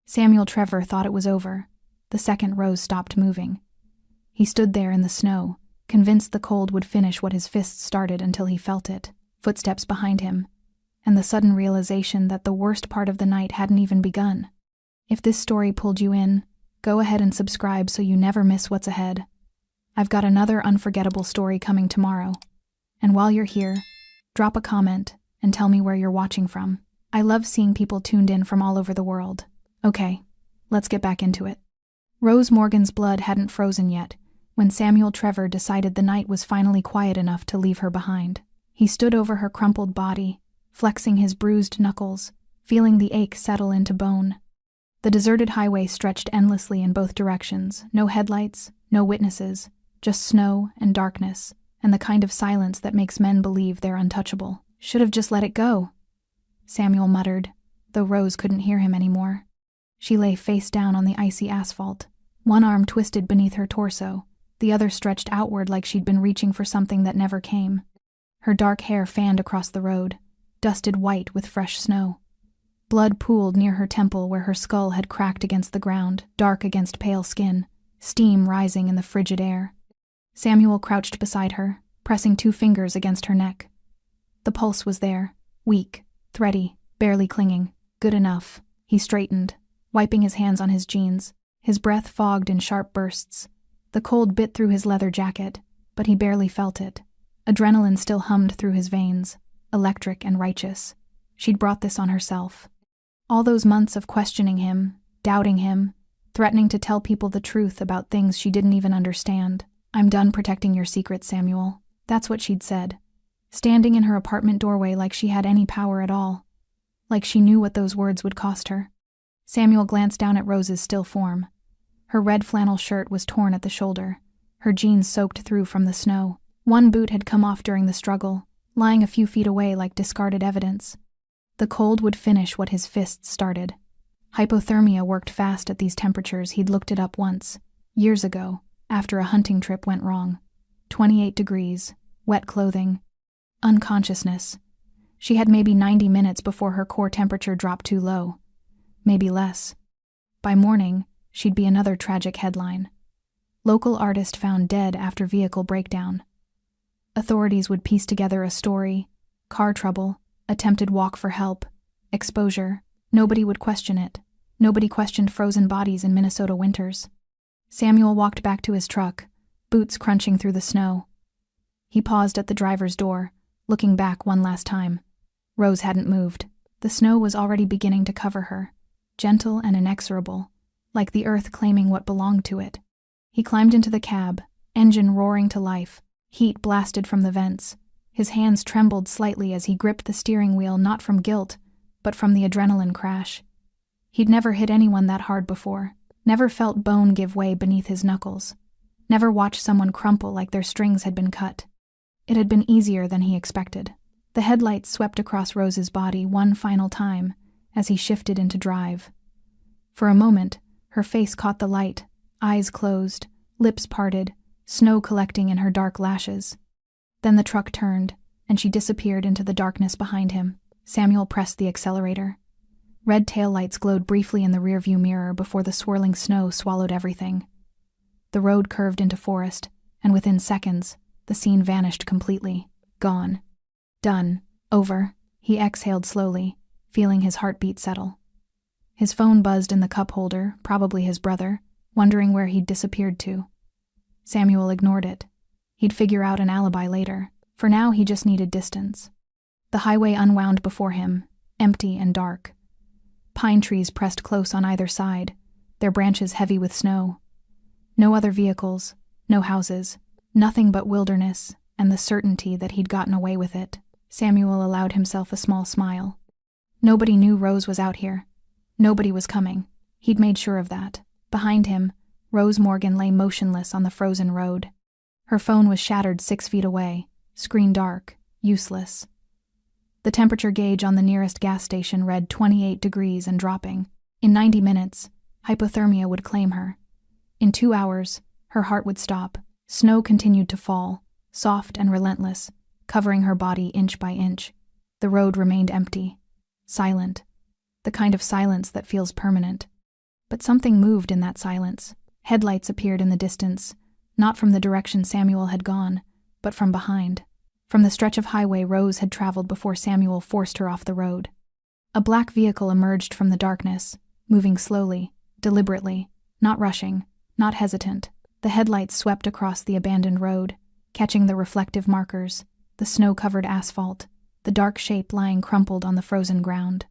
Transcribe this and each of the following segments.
Samuel Trevor thought it was over, the second Rose stopped moving. He stood there in the snow, convinced the cold would finish what his fists started until he felt it, footsteps behind him, and the sudden realization that the worst part of the night hadn't even begun. If this story pulled you in, go ahead and subscribe so you never miss what's ahead. I've got another unforgettable story coming tomorrow. And while you're here, drop a comment and tell me where you're watching from. I love seeing people tuned in from all over the world. Okay, let's get back into it. Rose Morgan's blood hadn't frozen yet when Samuel Trevor decided the night was finally quiet enough to leave her behind. He stood over her crumpled body, flexing his bruised knuckles, feeling the ache settle into bone. The deserted highway stretched endlessly in both directions, no headlights, no witnesses, just snow and darkness, and the kind of silence that makes men believe they're untouchable. Should have just let it go, Samuel muttered, though Rose couldn't hear him anymore. She lay face down on the icy asphalt, one arm twisted beneath her torso, the other stretched outward like she'd been reaching for something that never came. Her dark hair fanned across the road, dusted white with fresh snow. Blood pooled near her temple where her skull had cracked against the ground, dark against pale skin, steam rising in the frigid air. Samuel crouched beside her, pressing 2 fingers against her neck. The pulse was there, weak, thready, barely clinging. Good enough. He straightened, wiping his hands on his jeans, his breath fogged in sharp bursts. The cold bit through his leather jacket, but he barely felt it. Adrenaline still hummed through his veins, electric and righteous. She'd brought this on herself. All those months of questioning him, doubting him, threatening to tell people the truth about things she didn't even understand. "I'm done protecting your secrets, Samuel." That's what she'd said, standing in her apartment doorway like she had any power at all, like she knew what those words would cost her. Samuel glanced down at Rose's still form. Her red flannel shirt was torn at the shoulder, her jeans soaked through from the snow. One boot had come off during the struggle, lying a few feet away like discarded evidence. The cold would finish what his fists started. Hypothermia worked fast at these temperatures. He'd looked it up once, years ago, after a hunting trip went wrong. 28 degrees, wet clothing, unconsciousness. She had maybe 90 minutes before her core temperature dropped too low. Maybe less. By morning, she'd be another tragic headline. Local artist found dead after vehicle breakdown. Authorities would piece together a story: car trouble, attempted walk for help, exposure. Nobody would question it. Nobody questioned frozen bodies in Minnesota winters. Samuel walked back to his truck, boots crunching through the snow. He paused at the driver's door, looking back one last time. Rose hadn't moved. The snow was already beginning to cover her, gentle and inexorable, like the earth claiming what belonged to it. He climbed into the cab, engine roaring to life, heat blasted from the vents. His hands trembled slightly as he gripped the steering wheel, not from guilt, but from the adrenaline crash. He'd never hit anyone that hard before, never felt bone give way beneath his knuckles, never watched someone crumple like their strings had been cut. It had been easier than he expected. The headlights swept across Rose's body one final time as he shifted into drive. For a moment, her face caught the light, eyes closed, lips parted, snow collecting in her dark lashes. Then the truck turned, and she disappeared into the darkness behind him. Samuel pressed the accelerator. Red taillights glowed briefly in the rearview mirror before the swirling snow swallowed everything. The road curved into forest, and within seconds, the scene vanished completely. Gone. Done. Over. He exhaled slowly, feeling his heartbeat settle. His phone buzzed in the cup holder, probably his brother, wondering where he'd disappeared to. Samuel ignored it. He'd figure out an alibi later. For now, he just needed distance. The highway unwound before him, empty and dark. Pine trees pressed close on either side, their branches heavy with snow. No other vehicles, no houses, nothing but wilderness and the certainty that he'd gotten away with it. Samuel allowed himself a small smile. Nobody knew Rose was out here. Nobody was coming. He'd made sure of that. Behind him, Rose Morgan lay motionless on the frozen road. Her phone was shattered 6 feet away, screen dark, useless. The temperature gauge on the nearest gas station read 28 degrees and dropping. In 90 minutes, hypothermia would claim her. In 2 hours, her heart would stop. Snow continued to fall, soft and relentless, covering her body inch by inch. The road remained empty, silent, the kind of silence that feels permanent. But something moved in that silence. Headlights appeared in the distance, not from the direction Samuel had gone, but from behind. From the stretch of highway Rose had traveled before Samuel forced her off the road. A black vehicle emerged from the darkness, moving slowly, deliberately, not rushing, not hesitant. The headlights swept across the abandoned road, catching the reflective markers, the snow-covered asphalt, the dark shape lying crumpled on the frozen ground.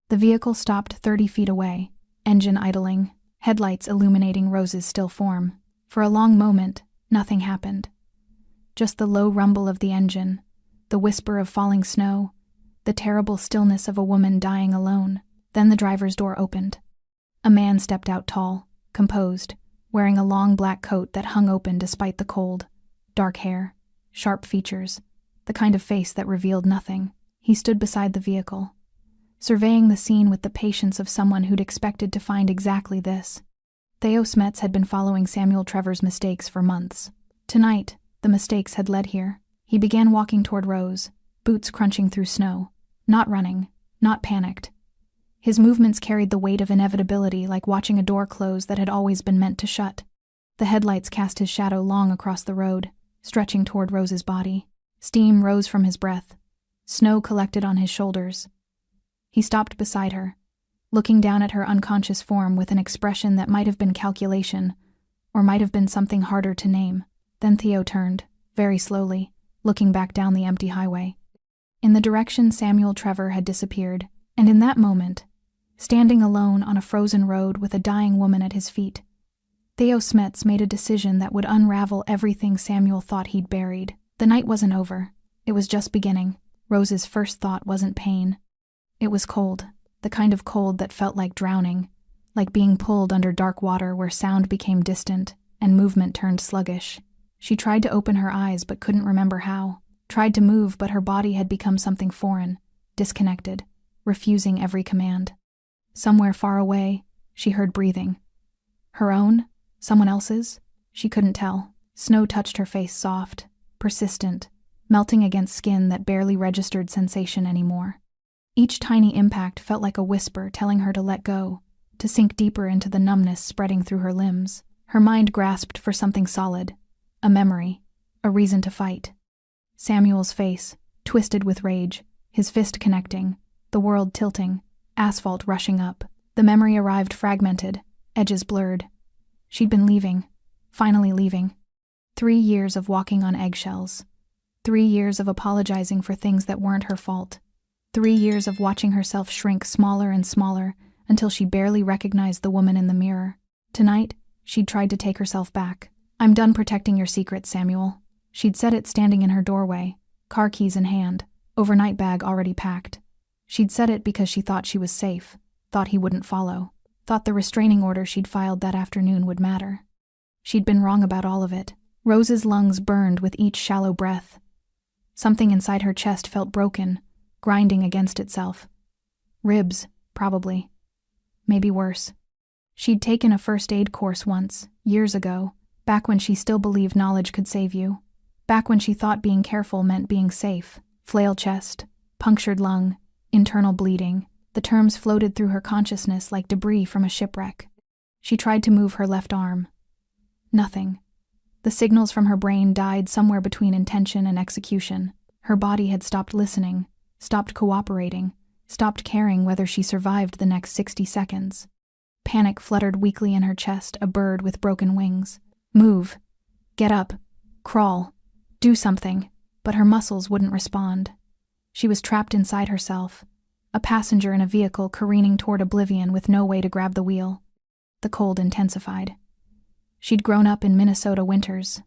The vehicle stopped 30 feet away, engine idling, headlights illuminating Rose's still form. For a long moment, nothing happened. Just the low rumble of the engine, the whisper of falling snow, the terrible stillness of a woman dying alone. Then the driver's door opened. A man stepped out tall, composed, wearing a long black coat that hung open despite the cold. Dark hair, sharp features, the kind of face that revealed nothing. He stood beside the vehicle, surveying the scene with the patience of someone who'd expected to find exactly this. Theo Smets had been following Samuel Trevor's mistakes for months. Tonight, the mistakes had led here. He began walking toward Rose, boots crunching through snow. Not running, not panicked. His movements carried the weight of inevitability, like watching a door close that had always been meant to shut. The headlights cast his shadow long across the road, stretching toward Rose's body. Steam rose from his breath. Snow collected on his shoulders. He stopped beside her, looking down at her unconscious form with an expression that might have been calculation, or might have been something harder to name. Then Theo turned, very slowly, looking back down the empty highway. In the direction Samuel Trevor had disappeared, and in that moment, standing alone on a frozen road with a dying woman at his feet, Theo Smets made a decision that would unravel everything Samuel thought he'd buried. The night wasn't over. It was just beginning. Rose's first thought wasn't pain. It was cold, the kind of cold that felt like drowning, like being pulled under dark water where sound became distant and movement turned sluggish. She tried to open her eyes but couldn't remember how. Tried to move, but her body had become something foreign, disconnected, refusing every command. Somewhere far away, she heard breathing. Her own? Someone else's? She couldn't tell. Snow touched her face, soft, persistent, melting against skin that barely registered sensation anymore. Each tiny impact felt like a whisper telling her to let go, to sink deeper into the numbness spreading through her limbs. Her mind grasped for something solid, a memory, a reason to fight. Samuel's face, twisted with rage, his fist connecting, the world tilting, asphalt rushing up. The memory arrived fragmented, edges blurred. She'd been leaving, finally leaving. 3 years of walking on eggshells. 3 years of apologizing for things that weren't her fault. 3 years of watching herself shrink smaller and smaller until she barely recognized the woman in the mirror. Tonight, she'd tried to take herself back. "I'm done protecting your secrets, Samuel." She'd said it standing in her doorway, car keys in hand, overnight bag already packed. She'd said it because she thought she was safe, thought he wouldn't follow, thought the restraining order she'd filed that afternoon would matter. She'd been wrong about all of it. Rose's lungs burned with each shallow breath. Something inside her chest felt broken, grinding against itself. Ribs, probably. Maybe worse. She'd taken a first aid course once, years ago, back when she still believed knowledge could save you. Back when she thought being careful meant being safe. Flail chest, punctured lung, internal bleeding. The terms floated through her consciousness like debris from a shipwreck. She tried to move her left arm. Nothing. The signals from her brain died somewhere between intention and execution. Her body had stopped listening, stopped cooperating, stopped caring whether she survived the next 60 seconds. Panic fluttered weakly in her chest, a bird with broken wings. Move. Get up. Crawl. Do something. But her muscles wouldn't respond. She was trapped inside herself, a passenger in a vehicle careening toward oblivion with no way to grab the wheel. The cold intensified. She'd grown up in Minnesota winters,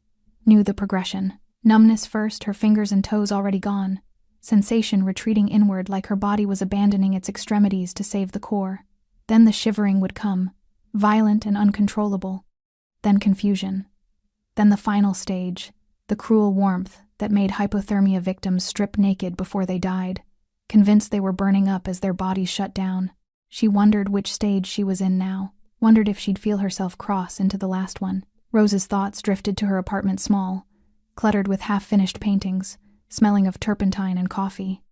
knew the progression. Numbness first, her fingers and toes already gone. Sensation retreating inward like her body was abandoning its extremities to save the core. Then the shivering would come, violent and uncontrollable. Then confusion. Then the final stage, the cruel warmth that made hypothermia victims strip naked before they died, convinced they were burning up as their bodies shut down. She wondered which stage she was in now, wondered if she'd feel herself cross into the last one. Rose's thoughts drifted to her apartment small, cluttered with half-finished paintings, smelling of turpentine and coffee.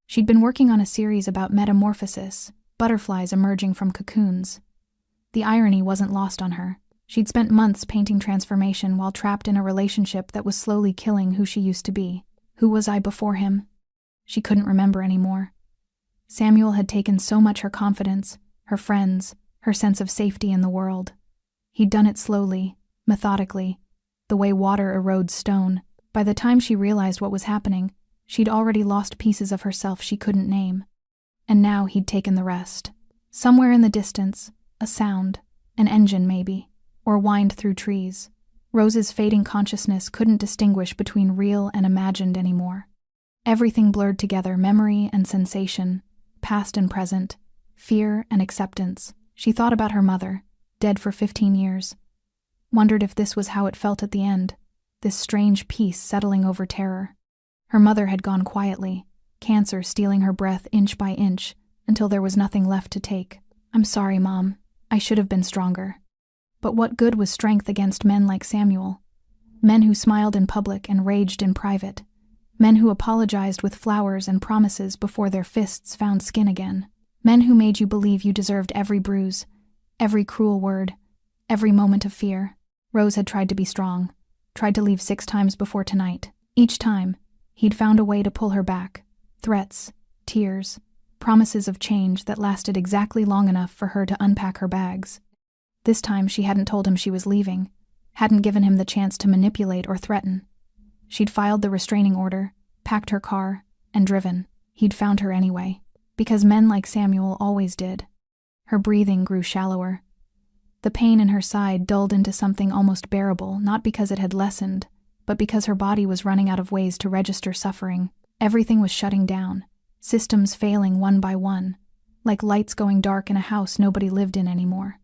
She'd been working on a series about metamorphosis, butterflies emerging from cocoons. The irony wasn't lost on her. She'd spent months painting transformation while trapped in a relationship that was slowly killing who she used to be. Who was I before him? She couldn't remember anymore. Samuel had taken so much her confidence, her friends, her sense of safety in the world. He'd done it slowly, methodically, the way water erodes stone. By the time she realized what was happening, she'd already lost pieces of herself she couldn't name. And now he'd taken the rest. Somewhere in the distance, a sound, an engine maybe, or whined through trees. Rose's fading consciousness couldn't distinguish between real and imagined anymore. Everything blurred together, memory and sensation, past and present, fear and acceptance. She thought about her mother, dead for 15 years. Wondered if this was how it felt at the end, this strange peace settling over terror. Her mother had gone quietly, cancer stealing her breath inch by inch, until there was nothing left to take. "I'm sorry, Mom. I should have been stronger." But what good was strength against men like Samuel? Men who smiled in public and raged in private. Men who apologized with flowers and promises before their fists found skin again. Men who made you believe you deserved every bruise, every cruel word, every moment of fear. Rose had tried to be strong, tried to leave 6 times before tonight. Each time, he'd found a way to pull her back. Threats, tears, promises of change that lasted exactly long enough for her to unpack her bags. This time she hadn't told him she was leaving, hadn't given him the chance to manipulate or threaten. She'd filed the restraining order, packed her car, and driven. He'd found her anyway, because men like Samuel always did. Her breathing grew shallower. The pain in her side dulled into something almost bearable, not because it had lessened, but because her body was running out of ways to register suffering. Everything was shutting down, systems failing one by one, like lights going dark in a house nobody lived in anymore.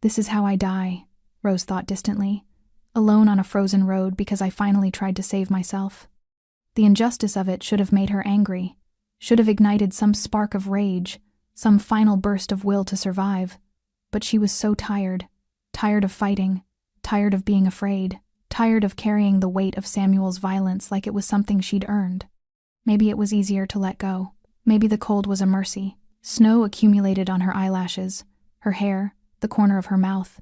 "This is how I die," Rose thought distantly, "alone on a frozen road because I finally tried to save myself." The injustice of it should have made her angry, should have ignited some spark of rage, some final burst of will to survive. But she was so tired, tired of fighting, tired of being afraid, tired of carrying the weight of Samuel's violence like it was something she'd earned. Maybe it was easier to let go. Maybe the cold was a mercy. Snow accumulated on her eyelashes, her hair, the corner of her mouth.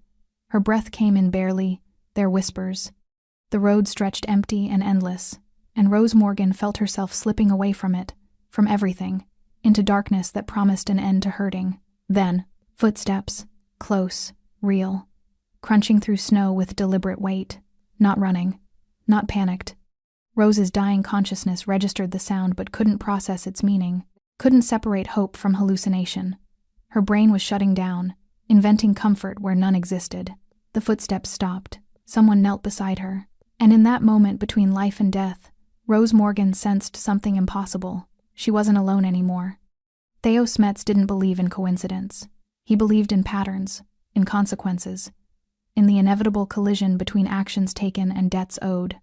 Her breath came in barely, their whispers. The road stretched empty and endless, and Rose Morgan felt herself slipping away from it, from everything, into darkness that promised an end to hurting. Then, footsteps, close, real, crunching through snow with deliberate weight, not running, not panicked. Rose's dying consciousness registered the sound but couldn't process its meaning, couldn't separate hope from hallucination. Her brain was shutting down, inventing comfort where none existed. The footsteps stopped. Someone knelt beside her. And in that moment between life and death, Rose Morgan sensed something impossible. She wasn't alone anymore. Theo Smets didn't believe in coincidence. He believed in patterns, in consequences, in the inevitable collision between actions taken and debts owed.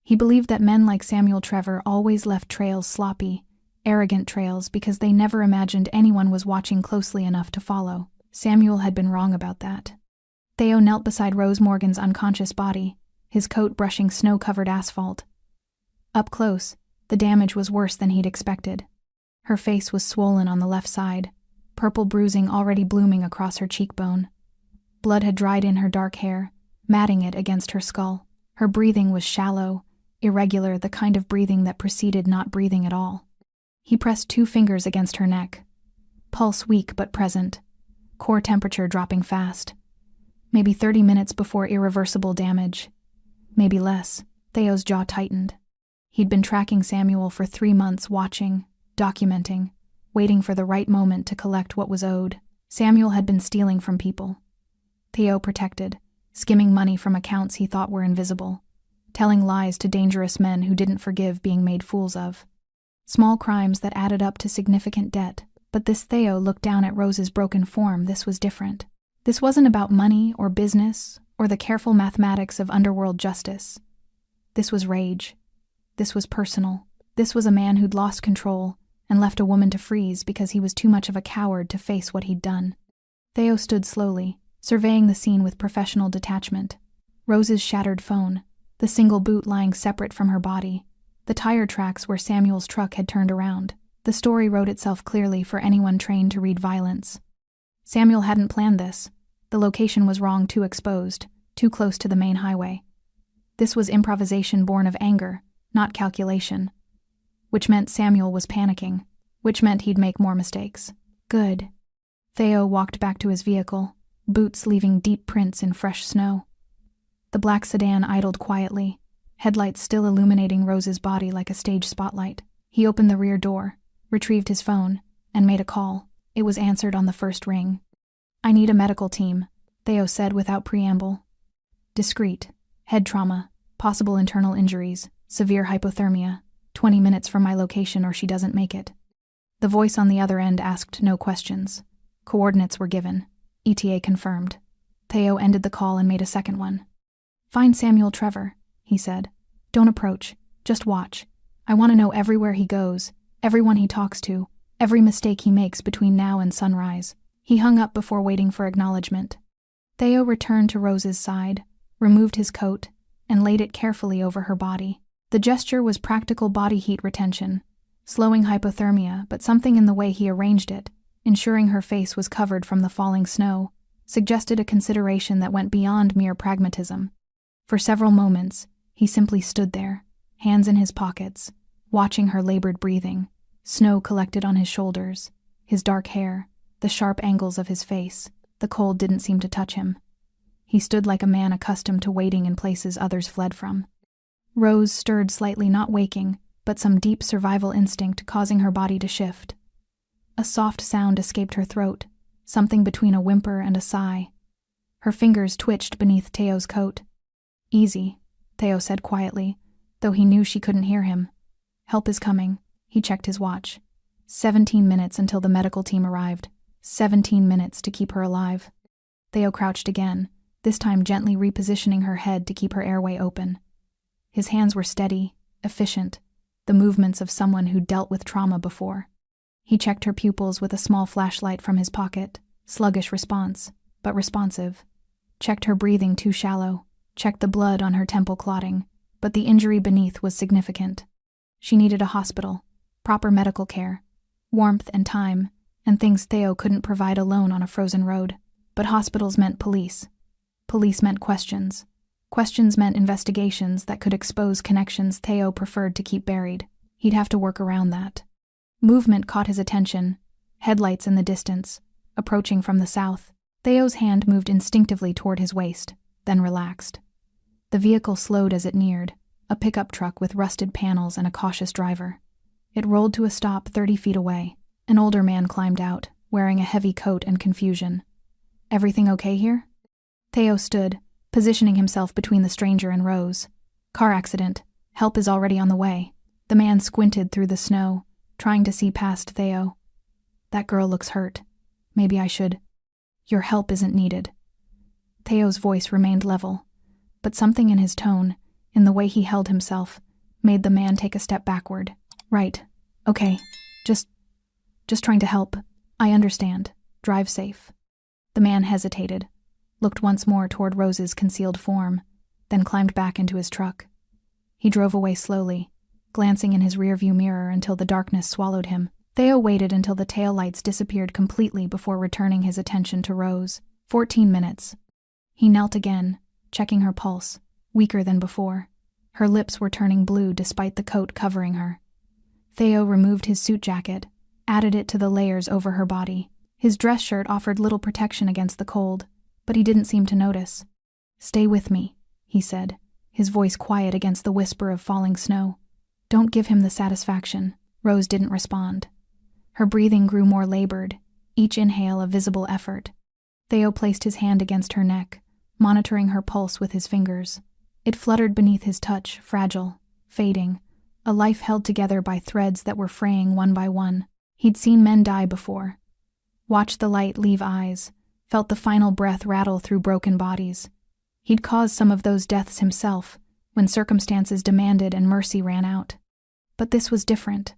He believed that men like Samuel Trevor always left trails sloppy, arrogant trails because they never imagined anyone was watching closely enough to follow. Samuel had been wrong about that. Theo knelt beside Rose Morgan's unconscious body, his coat brushing snow-covered asphalt. Up close, the damage was worse than he'd expected. Her face was swollen on the left side, purple bruising already blooming across her cheekbone. Blood had dried in her dark hair, matting it against her skull. Her breathing was shallow, irregular, the kind of breathing that preceded not breathing at all. He pressed 2 fingers against her neck. Pulse weak but present. Core temperature dropping fast. Maybe 30 minutes before irreversible damage. Maybe less. Theo's jaw tightened. He'd been tracking Samuel for 3 months, watching, documenting, waiting for the right moment to collect what was owed. Samuel had been stealing from people. Theo protected, skimming money from accounts he thought were invisible, telling lies to dangerous men who didn't forgive being made fools of. Small crimes that added up to significant debt. But this Theo looked down at Rose's broken form. This was different. This wasn't about money or business or the careful mathematics of underworld justice. This was rage. This was personal. This was a man who'd lost control and left a woman to freeze because he was too much of a coward to face what he'd done. Theo stood slowly, surveying the scene with professional detachment. Rose's shattered phone, the single boot lying separate from her body, the tire tracks where Samuel's truck had turned around. The story wrote itself clearly for anyone trained to read violence. Samuel hadn't planned this, The location was wrong, too exposed, too close to the main highway. This was improvisation born of anger, not calculation. Which meant Samuel was panicking, which meant he'd make more mistakes. Good. Theo walked back to his vehicle, boots leaving deep prints in fresh snow. The black sedan idled quietly, headlights still illuminating Rose's body like a stage spotlight. He opened the rear door, retrieved his phone, and made a call. It was answered on the first ring. "I need a medical team," Theo said without preamble. "Discreet. Head trauma, possible internal injuries, severe hypothermia, 20 minutes from my location or she doesn't make it." The voice on the other end asked no questions. Coordinates were given. ETA confirmed. Theo ended the call and made a second one. "Find Samuel Trevor," he said. "Don't approach. Just watch. I want to know everywhere he goes, everyone he talks to, every mistake he makes between now and sunrise." He hung up before waiting for acknowledgement. Theo returned to Rose's side, removed his coat, and laid it carefully over her body. The gesture was practical body heat retention, slowing hypothermia, but something in the way he arranged it, ensuring her face was covered from the falling snow, suggested a consideration that went beyond mere pragmatism. For several moments, he simply stood there, hands in his pockets, watching her labored breathing, snow collected on his shoulders, his dark hair, the sharp angles of his face. The cold didn't seem to touch him. He stood like a man accustomed to waiting in places others fled from. Rose stirred slightly, not waking, but some deep survival instinct causing her body to shift. A soft sound escaped her throat, something between a whimper and a sigh. Her fingers twitched beneath Theo's coat. "Easy," Theo said quietly, though he knew she couldn't hear him. "Help is coming." He checked his watch. 17 minutes until the medical team arrived. 17 minutes to keep her alive. Theo crouched again, this time gently repositioning her head to keep her airway open. His hands were steady, efficient, the movements of someone who'd dealt with trauma before. He checked her pupils with a small flashlight from his pocket. Sluggish response, but responsive. Checked her breathing, too shallow. Checked the blood on her temple clotting, but the injury beneath was significant. She needed a hospital, proper medical care, warmth and time, and things Theo couldn't provide alone on a frozen road. But hospitals meant police. Police meant questions. Questions meant investigations that could expose connections Theo preferred to keep buried. He'd have to work around that. Movement caught his attention. Headlights in the distance, approaching from the south. Theo's hand moved instinctively toward his waist, then relaxed. The vehicle slowed as it neared, a pickup truck with rusted panels and a cautious driver. It rolled to a stop 30 feet away. An older man climbed out, wearing a heavy coat and confusion. "Everything okay here?" Theo stood, positioning himself between the stranger and Rose. "Car accident. Help is already on the way." The man squinted through the snow, trying to see past Theo. "That girl looks hurt. Maybe I should." "Your help isn't needed." Theo's voice remained level, but something in his tone, in the way he held himself, made the man take a step backward. "Right. Okay. Just trying to help. I understand. Drive safe." The man hesitated, looked once more toward Rose's concealed form, then climbed back into his truck. He drove away slowly, glancing in his rearview mirror until the darkness swallowed him. Theo waited until the taillights disappeared completely before returning his attention to Rose. 14 minutes. He knelt again, checking her pulse, weaker than before. Her lips were turning blue despite the coat covering her. Theo removed his suit jacket, added it to the layers over her body. His dress shirt offered little protection against the cold, but he didn't seem to notice. "Stay with me," he said, his voice quiet against the whisper of falling snow. "Don't give him the satisfaction." Rose didn't respond. Her breathing grew more labored, each inhale a visible effort. Theo placed his hand against her neck, monitoring her pulse with his fingers. It fluttered beneath his touch, fragile, fading, a life held together by threads that were fraying one by one. He'd seen men die before. Watched the light leave eyes, felt the final breath rattle through broken bodies. He'd caused some of those deaths himself, when circumstances demanded and mercy ran out. But this was different.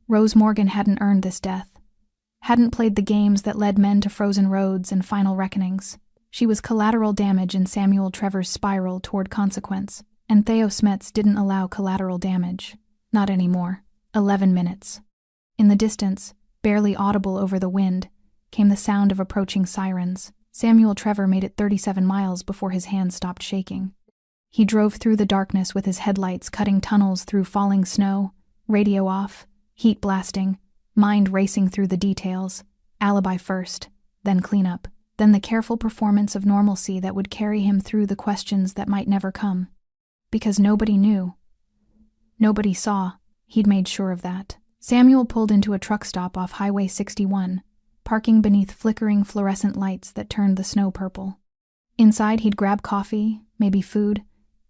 Rose Morgan hadn't earned this death. Hadn't played the games that led men to frozen roads and final reckonings. She was collateral damage in Samuel Trevor's spiral toward consequence, and Theo Smets didn't allow collateral damage. Not anymore. 11 minutes. In the distance, barely audible over the wind, came the sound of approaching sirens. Samuel Trevor made it 37 miles before his hands stopped shaking. He drove through the darkness with his headlights cutting tunnels through falling snow, radio off, heat blasting, mind racing through the details, alibi first, then cleanup, then the careful performance of normalcy that would carry him through the questions that might never come. Because nobody knew. Nobody saw. He'd made sure of that. Samuel pulled into a truck stop off Highway 61, parking beneath flickering fluorescent lights that turned the snow purple. Inside, he'd grab coffee, maybe food,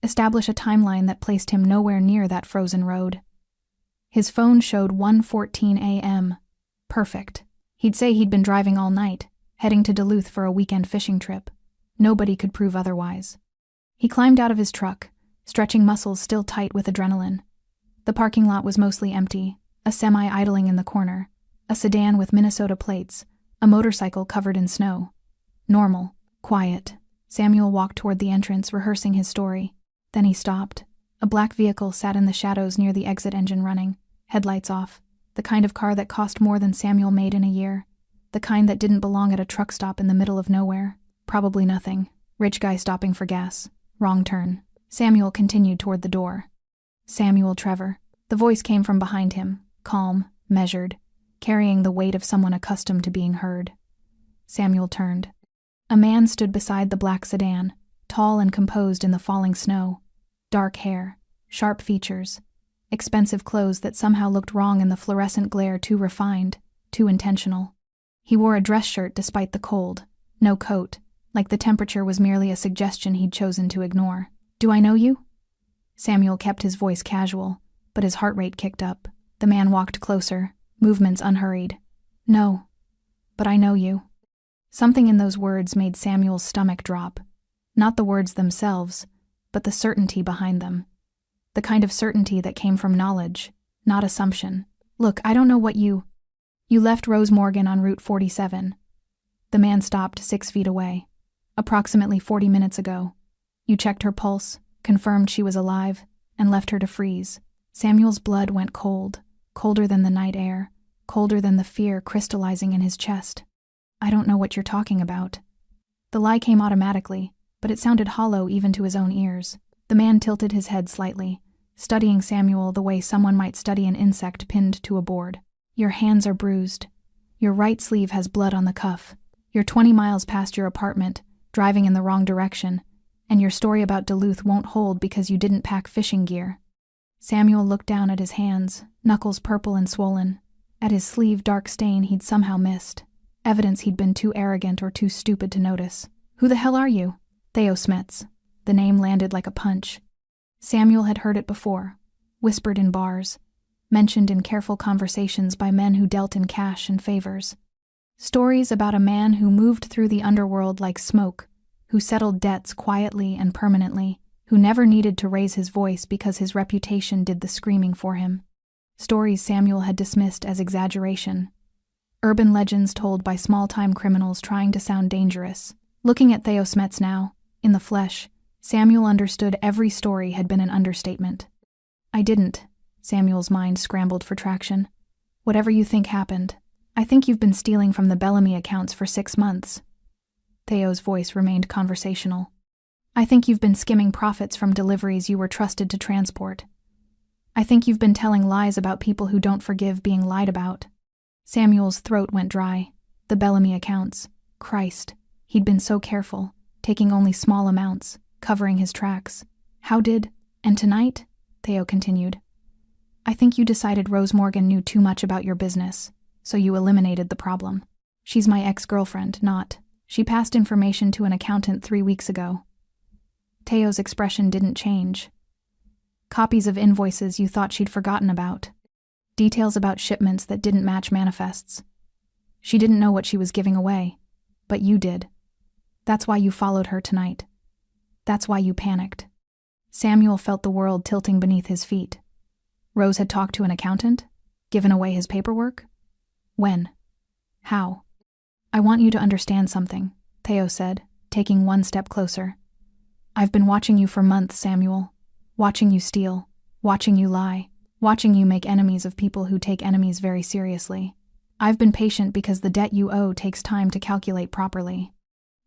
establish a timeline that placed him nowhere near that frozen road. His phone showed 1:14 a.m. Perfect. He'd say he'd been driving all night, heading to Duluth for a weekend fishing trip. Nobody could prove otherwise. He climbed out of his truck, stretching muscles still tight with adrenaline. The parking lot was mostly empty, a semi idling in the corner, a sedan with Minnesota plates, a motorcycle covered in snow. Normal, quiet. Samuel walked toward the entrance, rehearsing his story. Then he stopped. A black vehicle sat in the shadows near the exit engine running, headlights off, the kind of car that cost more than Samuel made in a year, the kind that didn't belong at a truck stop in the middle of nowhere. Probably nothing. Rich guy stopping for gas. Wrong turn. Samuel continued toward the door. Samuel Trevor. The voice came from behind him, calm, measured, carrying the weight of someone accustomed to being heard. Samuel turned. A man stood beside the black sedan, tall and composed in the falling snow. Dark hair, sharp features, expensive clothes that somehow looked wrong in the fluorescent glare, too refined, too intentional. He wore a dress shirt despite the cold, no coat, like the temperature was merely a suggestion he'd chosen to ignore. "Do I know you?" Samuel kept his voice casual, but his heart rate kicked up. The man walked closer, movements unhurried. "No, but I know you." Something in those words made Samuel's stomach drop. Not the words themselves, but the certainty behind them. The kind of certainty that came from knowledge, not assumption. "Look, I don't know what you left Rose Morgan on Route 47. The man stopped 6 feet away. "Approximately 40 minutes ago. You checked her pulse, confirmed she was alive, and left her to freeze." Samuel's blood went cold, colder than the night air, colder than the fear crystallizing in his chest. "I don't know what you're talking about." The lie came automatically, but it sounded hollow even to his own ears. The man tilted his head slightly, studying Samuel the way someone might study an insect pinned to a board. "Your hands are bruised. Your right sleeve has blood on the cuff. You're 20 miles past your apartment, driving in the wrong direction, and your story about Duluth won't hold because you didn't pack fishing gear." Samuel looked down at his hands, knuckles purple and swollen, at his sleeve dark stain he'd somehow missed, evidence he'd been too arrogant or too stupid to notice. "Who the hell are you?" "Theo Smets." The name landed like a punch. Samuel had heard it before, whispered in bars, mentioned in careful conversations by men who dealt in cash and favors. Stories about a man who moved through the underworld like smoke, who settled debts quietly and permanently, who never needed to raise his voice because his reputation did the screaming for him. Stories Samuel had dismissed as exaggeration. Urban legends told by small-time criminals trying to sound dangerous. Looking at Theo Smets now, in the flesh, Samuel understood every story had been an understatement. "I didn't." Samuel's mind scrambled for traction. "Whatever you think happened. I think you've been stealing from the Bellamy accounts for 6 months." Theo's voice remained conversational. "I think you've been skimming profits from deliveries you were trusted to transport. I think you've been telling lies about people who don't forgive being lied about." Samuel's throat went dry. The Bellamy accounts. Christ, he'd been so careful, taking only small amounts, covering his tracks. "How did—" "And tonight," Theo continued, "I think you decided Rose Morgan knew too much about your business, so you eliminated the problem. She's my ex-girlfriend, not. She passed information to an accountant 3 weeks ago." Theo's expression didn't change. "Copies of invoices you thought she'd forgotten about. Details about shipments that didn't match manifests. She didn't know what she was giving away, but you did. That's why you followed her tonight. That's why you panicked." Samuel felt the world tilting beneath his feet. Rose had talked to an accountant? Given away his paperwork? When? How? "I want you to understand something," Theo said, taking 1 step closer. "I've been watching you for months, Samuel. Watching you steal, watching you lie, watching you make enemies of people who take enemies very seriously. I've been patient because the debt you owe takes time to calculate properly.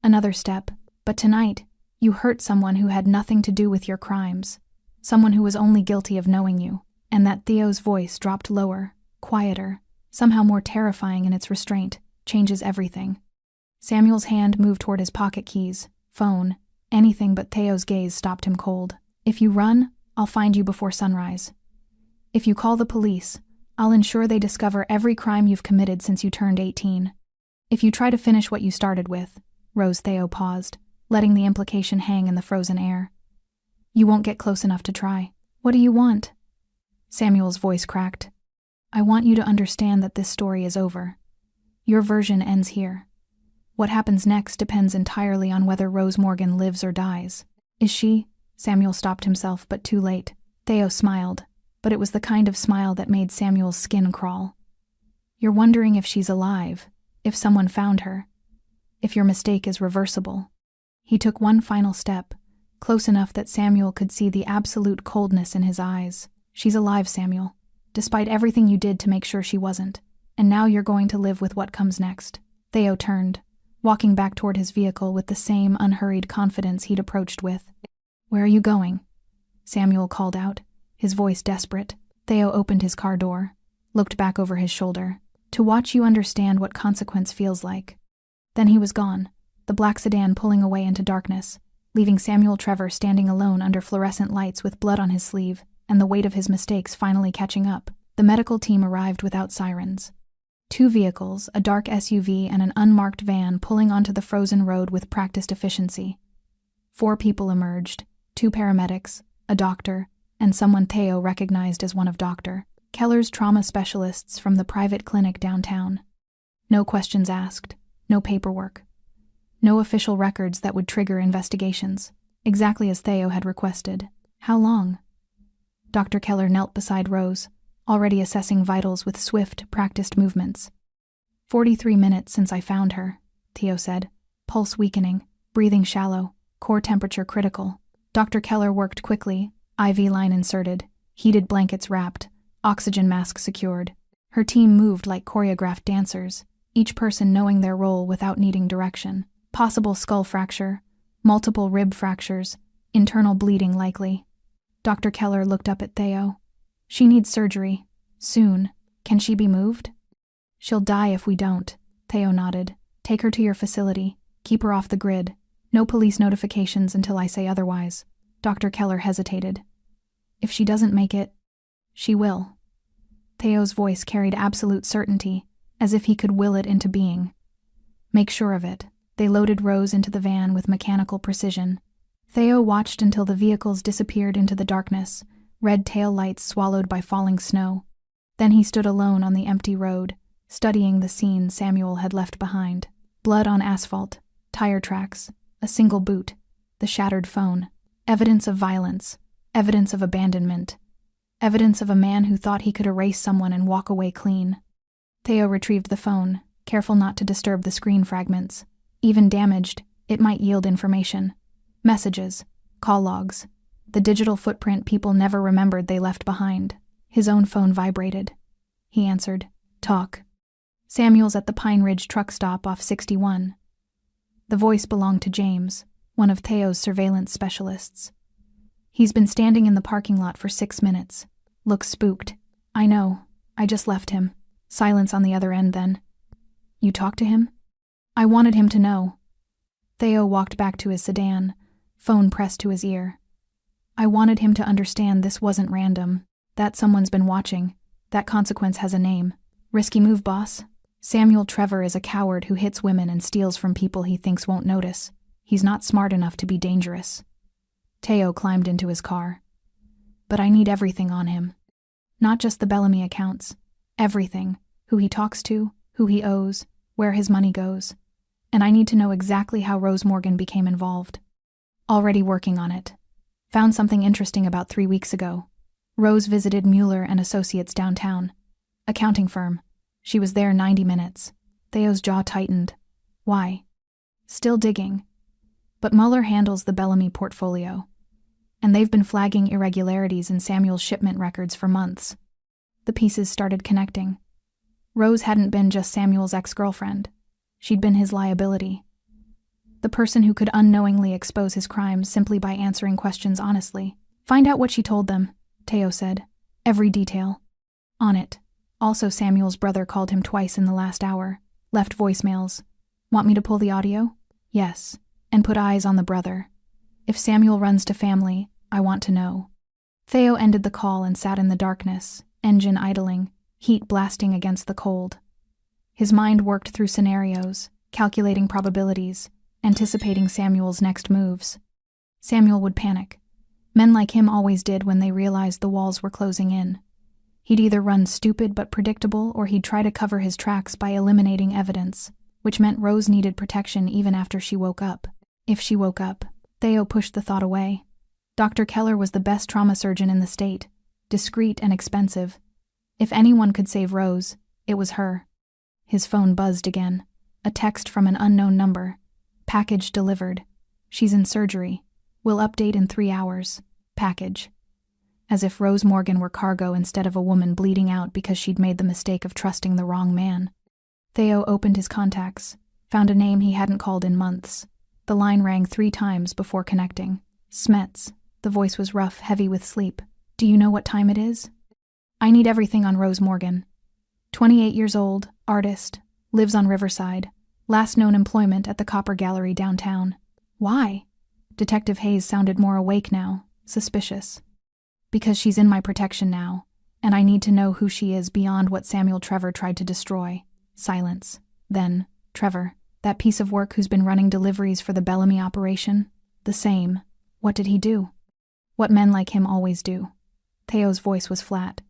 Another step, but tonight, you hurt someone who had nothing to do with your crimes. Someone who was only guilty of knowing you. And that Theo's voice dropped lower, quieter, somehow more terrifying in its restraint, changes everything. Samuel's hand moved toward his pocket keys, phone, anything but Theo's gaze stopped him cold. If you run, I'll find you before sunrise. If you call the police, I'll ensure they discover every crime you've committed since you turned 18. If you try to finish what you started with, Theo paused, letting the implication hang in the frozen air. You won't get close enough to try. What do you want? Samuel's voice cracked. I want you to understand that this story is over. Your version ends here. What happens next depends entirely on whether Rose Morgan lives or dies. Is she? Samuel stopped himself, but too late. Theo smiled, but it was the kind of smile that made Samuel's skin crawl. You're wondering if she's alive, if someone found her, if your mistake is reversible. He took one final step, close enough that Samuel could see the absolute coldness in his eyes. She's alive, Samuel, despite everything you did to make sure she wasn't, and now you're going to live with what comes next. Theo turned, walking back toward his vehicle with the same unhurried confidence he'd approached with. Where are you going? Samuel called out, his voice desperate. Theo opened his car door, looked back over his shoulder, to watch you understand what consequence feels like. Then he was gone, the black sedan pulling away into darkness, leaving Samuel Trevor standing alone under fluorescent lights with blood on his sleeve, and the weight of his mistakes finally catching up. The medical team arrived without sirens. 2 vehicles, a dark SUV and an unmarked van pulling onto the frozen road with practiced efficiency. 4 people emerged, 2 paramedics, a doctor, and someone Theo recognized as one of Dr. Keller's trauma specialists from the private clinic downtown. No questions asked, no paperwork. No official records that would trigger investigations, exactly as Theo had requested. How long? Dr. Keller knelt beside Rose, already assessing vitals with swift, practiced movements. 43 minutes since I found her, Theo said, pulse weakening, breathing shallow, core temperature critical. Dr. Keller worked quickly, IV line inserted, heated blankets wrapped, oxygen mask secured. Her team moved like choreographed dancers, each person knowing their role without needing direction. Possible skull fracture, multiple rib fractures, internal bleeding likely. Dr. Keller looked up at Theo. She needs surgery. Soon. Can she be moved? She'll die if we don't. Theo nodded. Take her to your facility. Keep her off the grid. No police notifications until I say otherwise. Dr. Keller hesitated. If she doesn't make it, she will. Theo's voice carried absolute certainty, as if he could will it into being. Make sure of it. They loaded Rose into the van with mechanical precision. Theo watched until the vehicles disappeared into the darkness, red tail lights swallowed by falling snow. Then he stood alone on the empty road, studying the scene Samuel had left behind. Blood on asphalt, tire tracks, a single boot, the shattered phone. Evidence of violence, evidence of abandonment, evidence of a man who thought he could erase someone and walk away clean. Theo retrieved the phone, careful not to disturb the screen fragments. Even damaged, it might yield information. Messages, call logs, the digital footprint people never remembered they left behind. His own phone vibrated. He answered, Talk. Samuel's at the Pine Ridge truck stop off 61. The voice belonged to James, one of Theo's surveillance specialists. He's been standing in the parking lot for 6 minutes. Looks spooked. I know. I just left him. Silence on the other end then. You talked to him? I wanted him to know. Theo walked back to his sedan, phone pressed to his ear. I wanted him to understand this wasn't random, that someone's been watching, that consequence has a name. Risky move, boss. Samuel Trevor is a coward who hits women and steals from people he thinks won't notice. He's not smart enough to be dangerous. Theo climbed into his car. But I need everything on him. Not just the Bellamy accounts. Everything. Who he talks to, who he owes, where his money goes. And I need to know exactly how Rose Morgan became involved. Already working on it. Found something interesting about 3 weeks ago. Rose visited Mueller and Associates downtown. Accounting firm. She was there 90 minutes. Theo's jaw tightened. Why? Still digging. But Mueller handles the Bellamy portfolio. And they've been flagging irregularities in Samuel's shipment records for months. The pieces started connecting. Rose hadn't been just Samuel's ex-girlfriend. She'd been his liability. The person who could unknowingly expose his crimes simply by answering questions honestly. Find out what she told them, Teo said. Every detail. On it. Also, Samuel's brother called him twice in the last hour. Left voicemails. Want me to pull the audio? Yes. And put eyes on the brother. If Samuel runs to family, I want to know. Theo ended the call and sat in the darkness, engine idling, heat blasting against the cold. His mind worked through scenarios, calculating probabilities, anticipating Samuel's next moves. Samuel would panic. Men like him always did when they realized the walls were closing in. He'd either run stupid but predictable, or he'd try to cover his tracks by eliminating evidence, which meant Rose needed protection even after she woke up. If she woke up, Theo pushed the thought away. Dr. Keller was the best trauma surgeon in the state, discreet and expensive. If anyone could save Rose, it was her. His phone buzzed again. A text from an unknown number. Package delivered. She's in surgery. Will update in 3 hours. Package. As if Rose Morgan were cargo instead of a woman bleeding out because she'd made the mistake of trusting the wrong man. Theo opened his contacts, found a name he hadn't called in months. The line rang 3 times before connecting. Smets. The voice was rough, heavy with sleep. Do you know what time it is? I need everything on Rose Morgan. 28 years old, artist, lives on Riverside. Last known employment at the Copper Gallery downtown. Why? Detective Hayes sounded more awake now, suspicious. Because she's in my protection now, and I need to know who she is beyond what Samuel Trevor tried to destroy. Silence. Then, Trevor, that piece of work who's been running deliveries for the Bellamy operation? The same. What did he do? What men like him always do. Theo's voice was flat.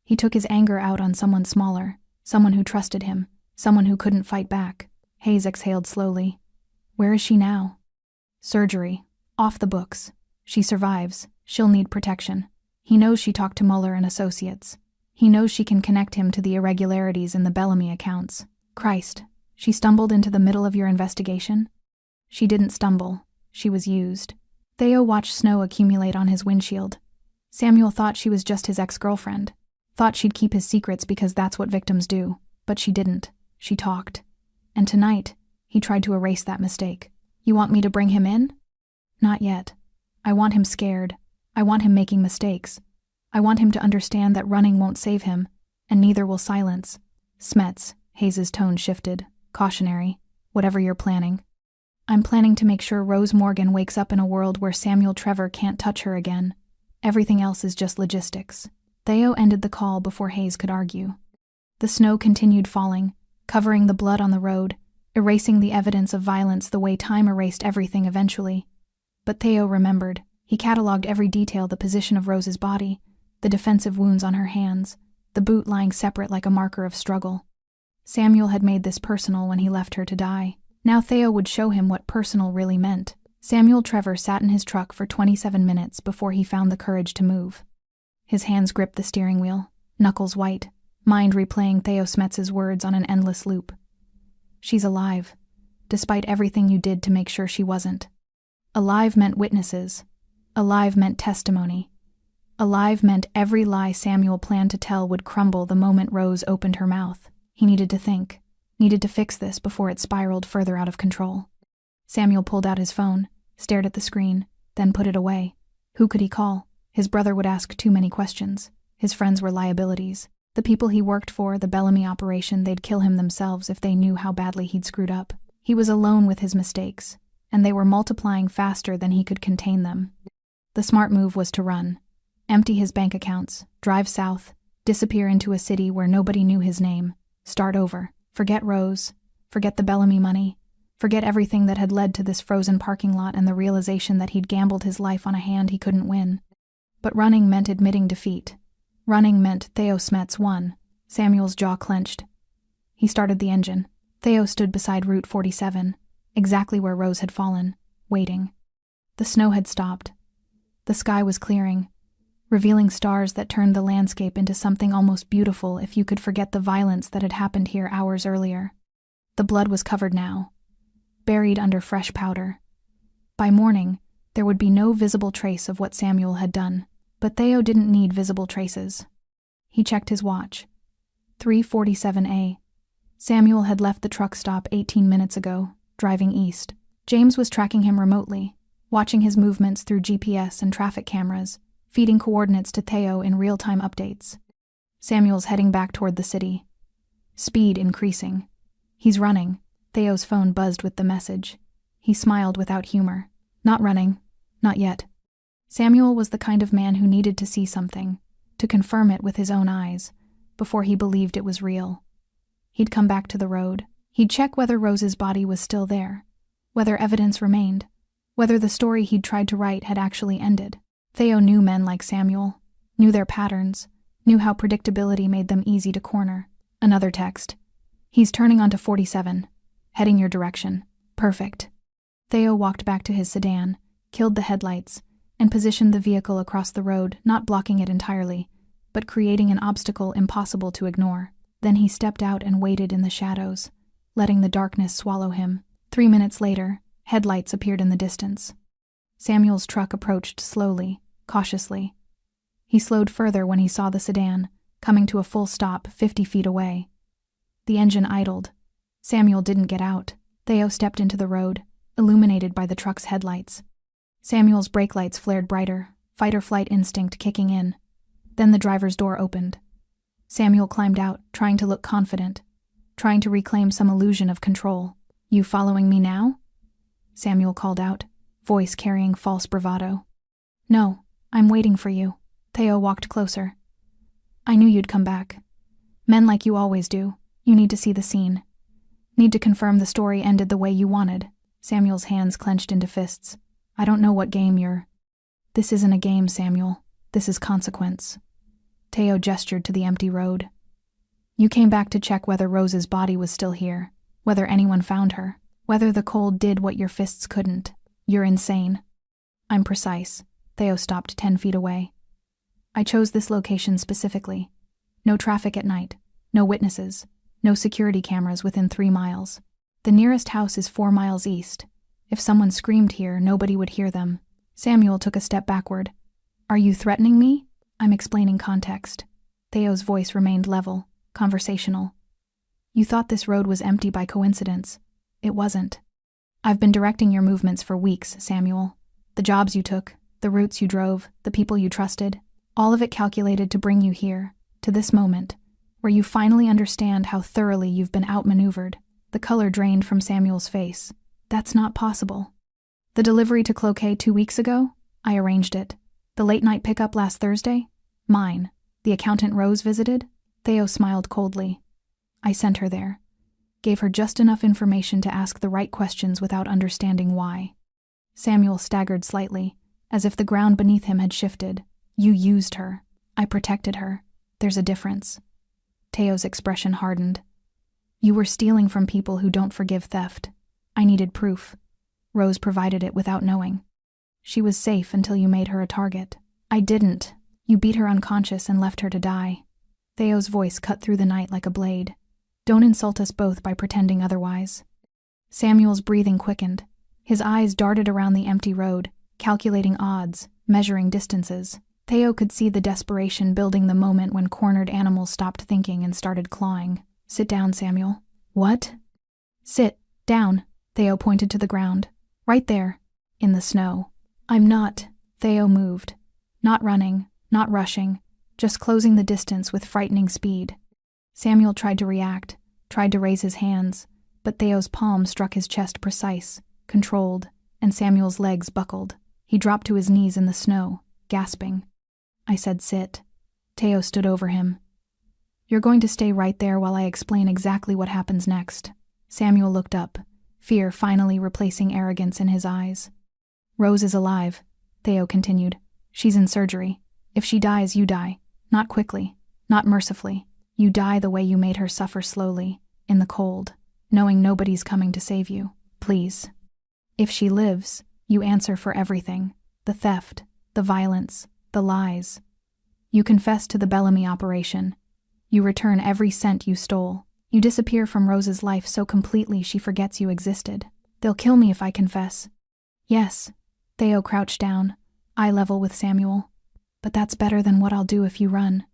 He took his anger out on someone smaller, someone who trusted him, someone who couldn't fight back. Hayes exhaled slowly. Where is she now? Surgery. Off the books. She survives. She'll need protection. He knows she talked to Mueller and Associates. He knows she can connect him to the irregularities in the Bellamy accounts. Christ. She stumbled into the middle of your investigation? She didn't stumble. She was used. Theo watched snow accumulate on his windshield. Samuel thought she was just his ex-girlfriend. Thought she'd keep his secrets because that's what victims do. But she didn't. She talked. And tonight, he tried to erase that mistake. You want me to bring him in? Not yet. I want him scared. I want him making mistakes. I want him to understand that running won't save him, and neither will silence. Smets, Hayes' tone shifted. Cautionary. Whatever you're planning. I'm planning to make sure Rose Morgan wakes up in a world where Samuel Trevor can't touch her again. Everything else is just logistics. Theo ended the call before Hayes could argue. The snow continued falling, covering the blood on the road, erasing the evidence of violence the way time erased everything eventually. But Theo remembered. He catalogued every detail: the position of Rose's body, the defensive wounds on her hands, the boot lying separate like a marker of struggle. Samuel had made this personal when he left her to die. Now Theo would show him what personal really meant. Samuel Trevor sat in his truck for 27 minutes before he found the courage to move. His hands gripped the steering wheel, knuckles white, mind replaying Theo Smets's words on an endless loop. She's alive, despite everything you did to make sure she wasn't. Alive meant witnesses. Alive meant testimony. Alive meant every lie Samuel planned to tell would crumble the moment Rose opened her mouth. He needed to think, needed to fix this before it spiraled further out of control. Samuel pulled out his phone, stared at the screen, then put it away. Who could he call? His brother would ask too many questions. His friends were liabilities. The people he worked for, the Bellamy operation, they'd kill him themselves if they knew how badly he'd screwed up. He was alone with his mistakes, and they were multiplying faster than he could contain them. The smart move was to run. Empty his bank accounts, drive south, disappear into a city where nobody knew his name, start over, forget Rose, forget the Bellamy money, forget everything that had led to this frozen parking lot and the realization that he'd gambled his life on a hand he couldn't win. But running meant admitting defeat. Running meant Theo Smets won. Samuel's jaw clenched. He started the engine. Theo stood beside Route 47, exactly where Rose had fallen, waiting. The snow had stopped. The sky was clearing, revealing stars that turned the landscape into something almost beautiful if you could forget the violence that had happened here hours earlier. The blood was covered now, buried under fresh powder. By morning, there would be no visible trace of what Samuel had done. But Theo didn't need visible traces. He checked his watch. 3:47 a. Samuel had left the truck stop 18 minutes ago, driving east. James was tracking him remotely, watching his movements through GPS and traffic cameras, feeding coordinates to Theo in real-time updates. Samuel's heading back toward the city. Speed increasing. He's running. Theo's phone buzzed with the message. He smiled without humor. Not running. Not yet. Samuel was the kind of man who needed to see something, to confirm it with his own eyes, before he believed it was real. He'd come back to the road. He'd check whether Rose's body was still there, whether evidence remained, whether the story he'd tried to write had actually ended. Theo knew men like Samuel, knew their patterns, knew how predictability made them easy to corner. Another text. He's turning onto 47, heading your direction. Perfect. Theo walked back to his sedan, killed the headlights, and positioned the vehicle across the road, not blocking it entirely, but creating an obstacle impossible to ignore. Then he stepped out and waited in the shadows, letting the darkness swallow him. 3 minutes later, headlights appeared in the distance. Samuel's truck approached slowly, cautiously. He slowed further when he saw the sedan, coming to a full stop 50 feet away. The engine idled. Samuel didn't get out. Theo stepped into the road, illuminated by the truck's headlights. Samuel's brake lights flared brighter, fight-or-flight instinct kicking in. Then the driver's door opened. Samuel climbed out, trying to look confident, trying to reclaim some illusion of control. "You following me now?" Samuel called out, voice carrying false bravado. "No, I'm waiting for you." Theo walked closer. "I knew you'd come back. Men like you always do. You need to see the scene. Need to confirm the story ended the way you wanted." Samuel's hands clenched into fists. "I don't know what game you're—" "This isn't a game, Samuel. This is consequence." Theo gestured to the empty road. "You came back to check whether Rose's body was still here, whether anyone found her, whether the cold did what your fists couldn't. You're insane." "I'm precise." Theo stopped 10 feet away. "I chose this location specifically. No traffic at night, no witnesses, no security cameras within 3 miles. The nearest house is 4 miles east. If someone screamed here, nobody would hear them." Samuel took a step backward. "Are you threatening me?" "I'm explaining context." Theo's voice remained level, conversational. "You thought this road was empty by coincidence. It wasn't. I've been directing your movements for weeks, Samuel. The jobs you took, the routes you drove, the people you trusted, all of it calculated to bring you here, to this moment, where you finally understand how thoroughly you've been outmaneuvered." The color drained from Samuel's face. "That's not possible." "The delivery to Cloquet 2 weeks ago? I arranged it. The late-night pickup last Thursday? Mine. The accountant Rose visited?" Theo smiled coldly. "I sent her there. Gave her just enough information to ask the right questions without understanding why." Samuel staggered slightly, as if the ground beneath him had shifted. "You used her. I protected her. There's a difference." Theo's expression hardened. "You were stealing from people who don't forgive theft. I needed proof. Rose provided it without knowing. She was safe until you made her a target. I didn't. You beat her unconscious and left her to die." Theo's voice cut through the night like a blade. "Don't insult us both by pretending otherwise." Samuel's breathing quickened. His eyes darted around the empty road, calculating odds, measuring distances. Theo could see the desperation building the moment when cornered animals stopped thinking and started clawing. "Sit down, Samuel." "What?" "Sit down." Theo pointed to the ground. "Right there, in the snow." "I'm not." Theo moved. Not running, not rushing, just closing the distance with frightening speed. Samuel tried to react, tried to raise his hands, but Theo's palm struck his chest precise, controlled, and Samuel's legs buckled. He dropped to his knees in the snow, gasping. "I said sit." Theo stood over him. "You're going to stay right there while I explain exactly what happens next." Samuel looked up, fear finally replacing arrogance in his eyes. "Rose is alive," Theo continued. "She's in surgery. If she dies, you die. Not quickly, not mercifully. You die the way you made her suffer slowly, in the cold, knowing nobody's coming to save you. Please. If she lives, you answer for everything. The theft, the violence, the lies. You confess to the Bellamy operation. You return every cent you stole. You disappear from Rose's life so completely she forgets you existed. They'll kill me if I confess." "Yes." Theo crouched down, eye level with Samuel. "But that's better than what I'll do if you run.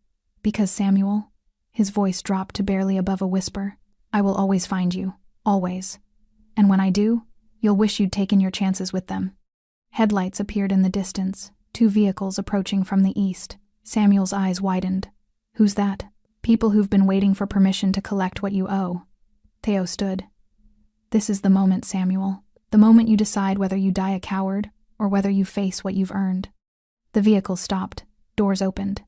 Because, Samuel," his voice dropped to barely above a whisper, "I will always find you. Always. And when I do, You'll wish you'd taken your chances with them. Headlights appeared in the distance, 2 vehicles approaching from the east. Samuel's eyes widened. Who's that? People who've been waiting for permission to collect what you owe. Theo stood. This is the moment, Samuel. The moment you decide whether you die a coward or whether you face what you've earned. The vehicle stopped. Doors opened.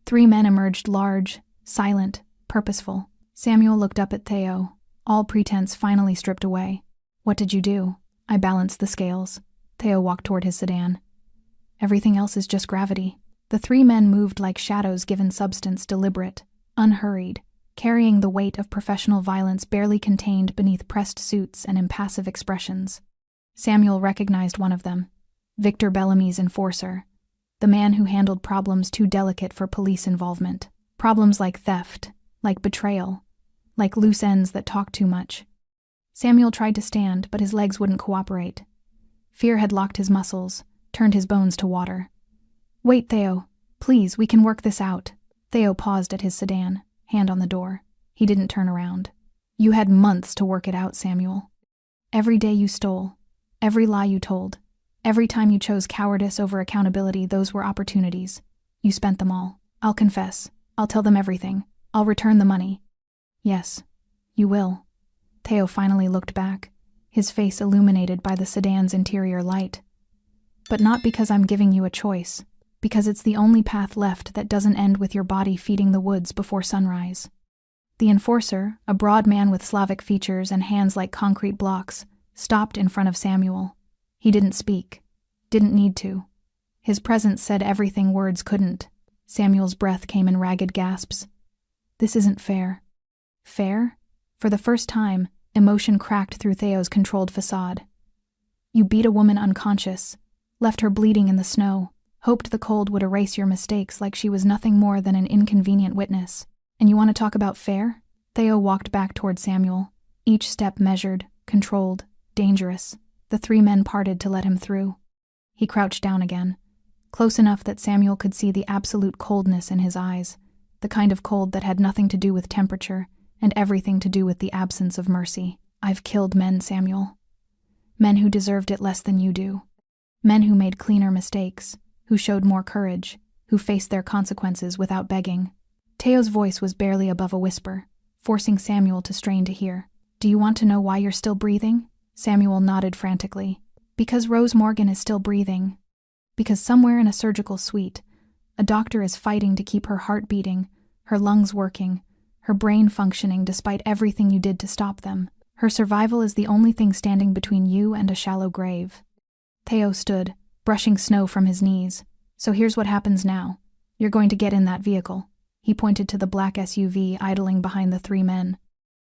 3 men emerged, large, silent, purposeful. Samuel looked up at Theo, all pretense finally stripped away. What did you do? I balanced the scales. Theo walked toward his sedan. Everything else is just gravity. The 3 men moved like shadows given substance, deliberate, unhurried, carrying the weight of professional violence barely contained beneath pressed suits and impassive expressions. Samuel recognized one of them, Victor Bellamy's enforcer, the man who handled problems too delicate for police involvement. Problems like theft, like betrayal, like loose ends that talk too much. Samuel tried to stand, but his legs wouldn't cooperate. Fear had locked his muscles, turned his bones to water. Wait, Theo. Please, we can work this out. Theo paused at his sedan, hand on the door. He didn't turn around. You had months to work it out, Samuel. Every day you stole, every lie you told, every time you chose cowardice over accountability, those were opportunities. You spent them all. I'll confess. I'll tell them everything. I'll return the money. Yes, you will. Theo finally looked back, his face illuminated by the sedan's interior light. But not because I'm giving you a choice, because it's the only path left that doesn't end with your body feeding the woods before sunrise. The enforcer, a broad man with Slavic features and hands like concrete blocks, stopped in front of Samuel. He didn't speak, didn't need to. His presence said everything words couldn't. Samuel's breath came in ragged gasps. This isn't fair. Fair? For the first time, emotion cracked through Theo's controlled facade. You beat a woman unconscious, left her bleeding in the snow, hoped the cold would erase your mistakes like she was nothing more than an inconvenient witness. And you want to talk about fair? Theo walked back toward Samuel, each step measured, controlled, dangerous. The 3 men parted to let him through. He crouched down again, close enough that Samuel could see the absolute coldness in his eyes, the kind of cold that had nothing to do with temperature and everything to do with the absence of mercy. I've killed men, Samuel. Men who deserved it less than you do. Men who made cleaner mistakes, who showed more courage, who faced their consequences without begging. Theo's voice was barely above a whisper, forcing Samuel to strain to hear. Do you want to know why you're still breathing? Samuel nodded frantically. Because Rose Morgan is still breathing. Because somewhere in a surgical suite, a doctor is fighting to keep her heart beating, her lungs working, her brain functioning despite everything you did to stop them. Her survival is the only thing standing between you and a shallow grave. Theo stood, brushing snow from his knees. So here's what happens now. You're going to get in that vehicle. He pointed to the black SUV idling behind the 3 men.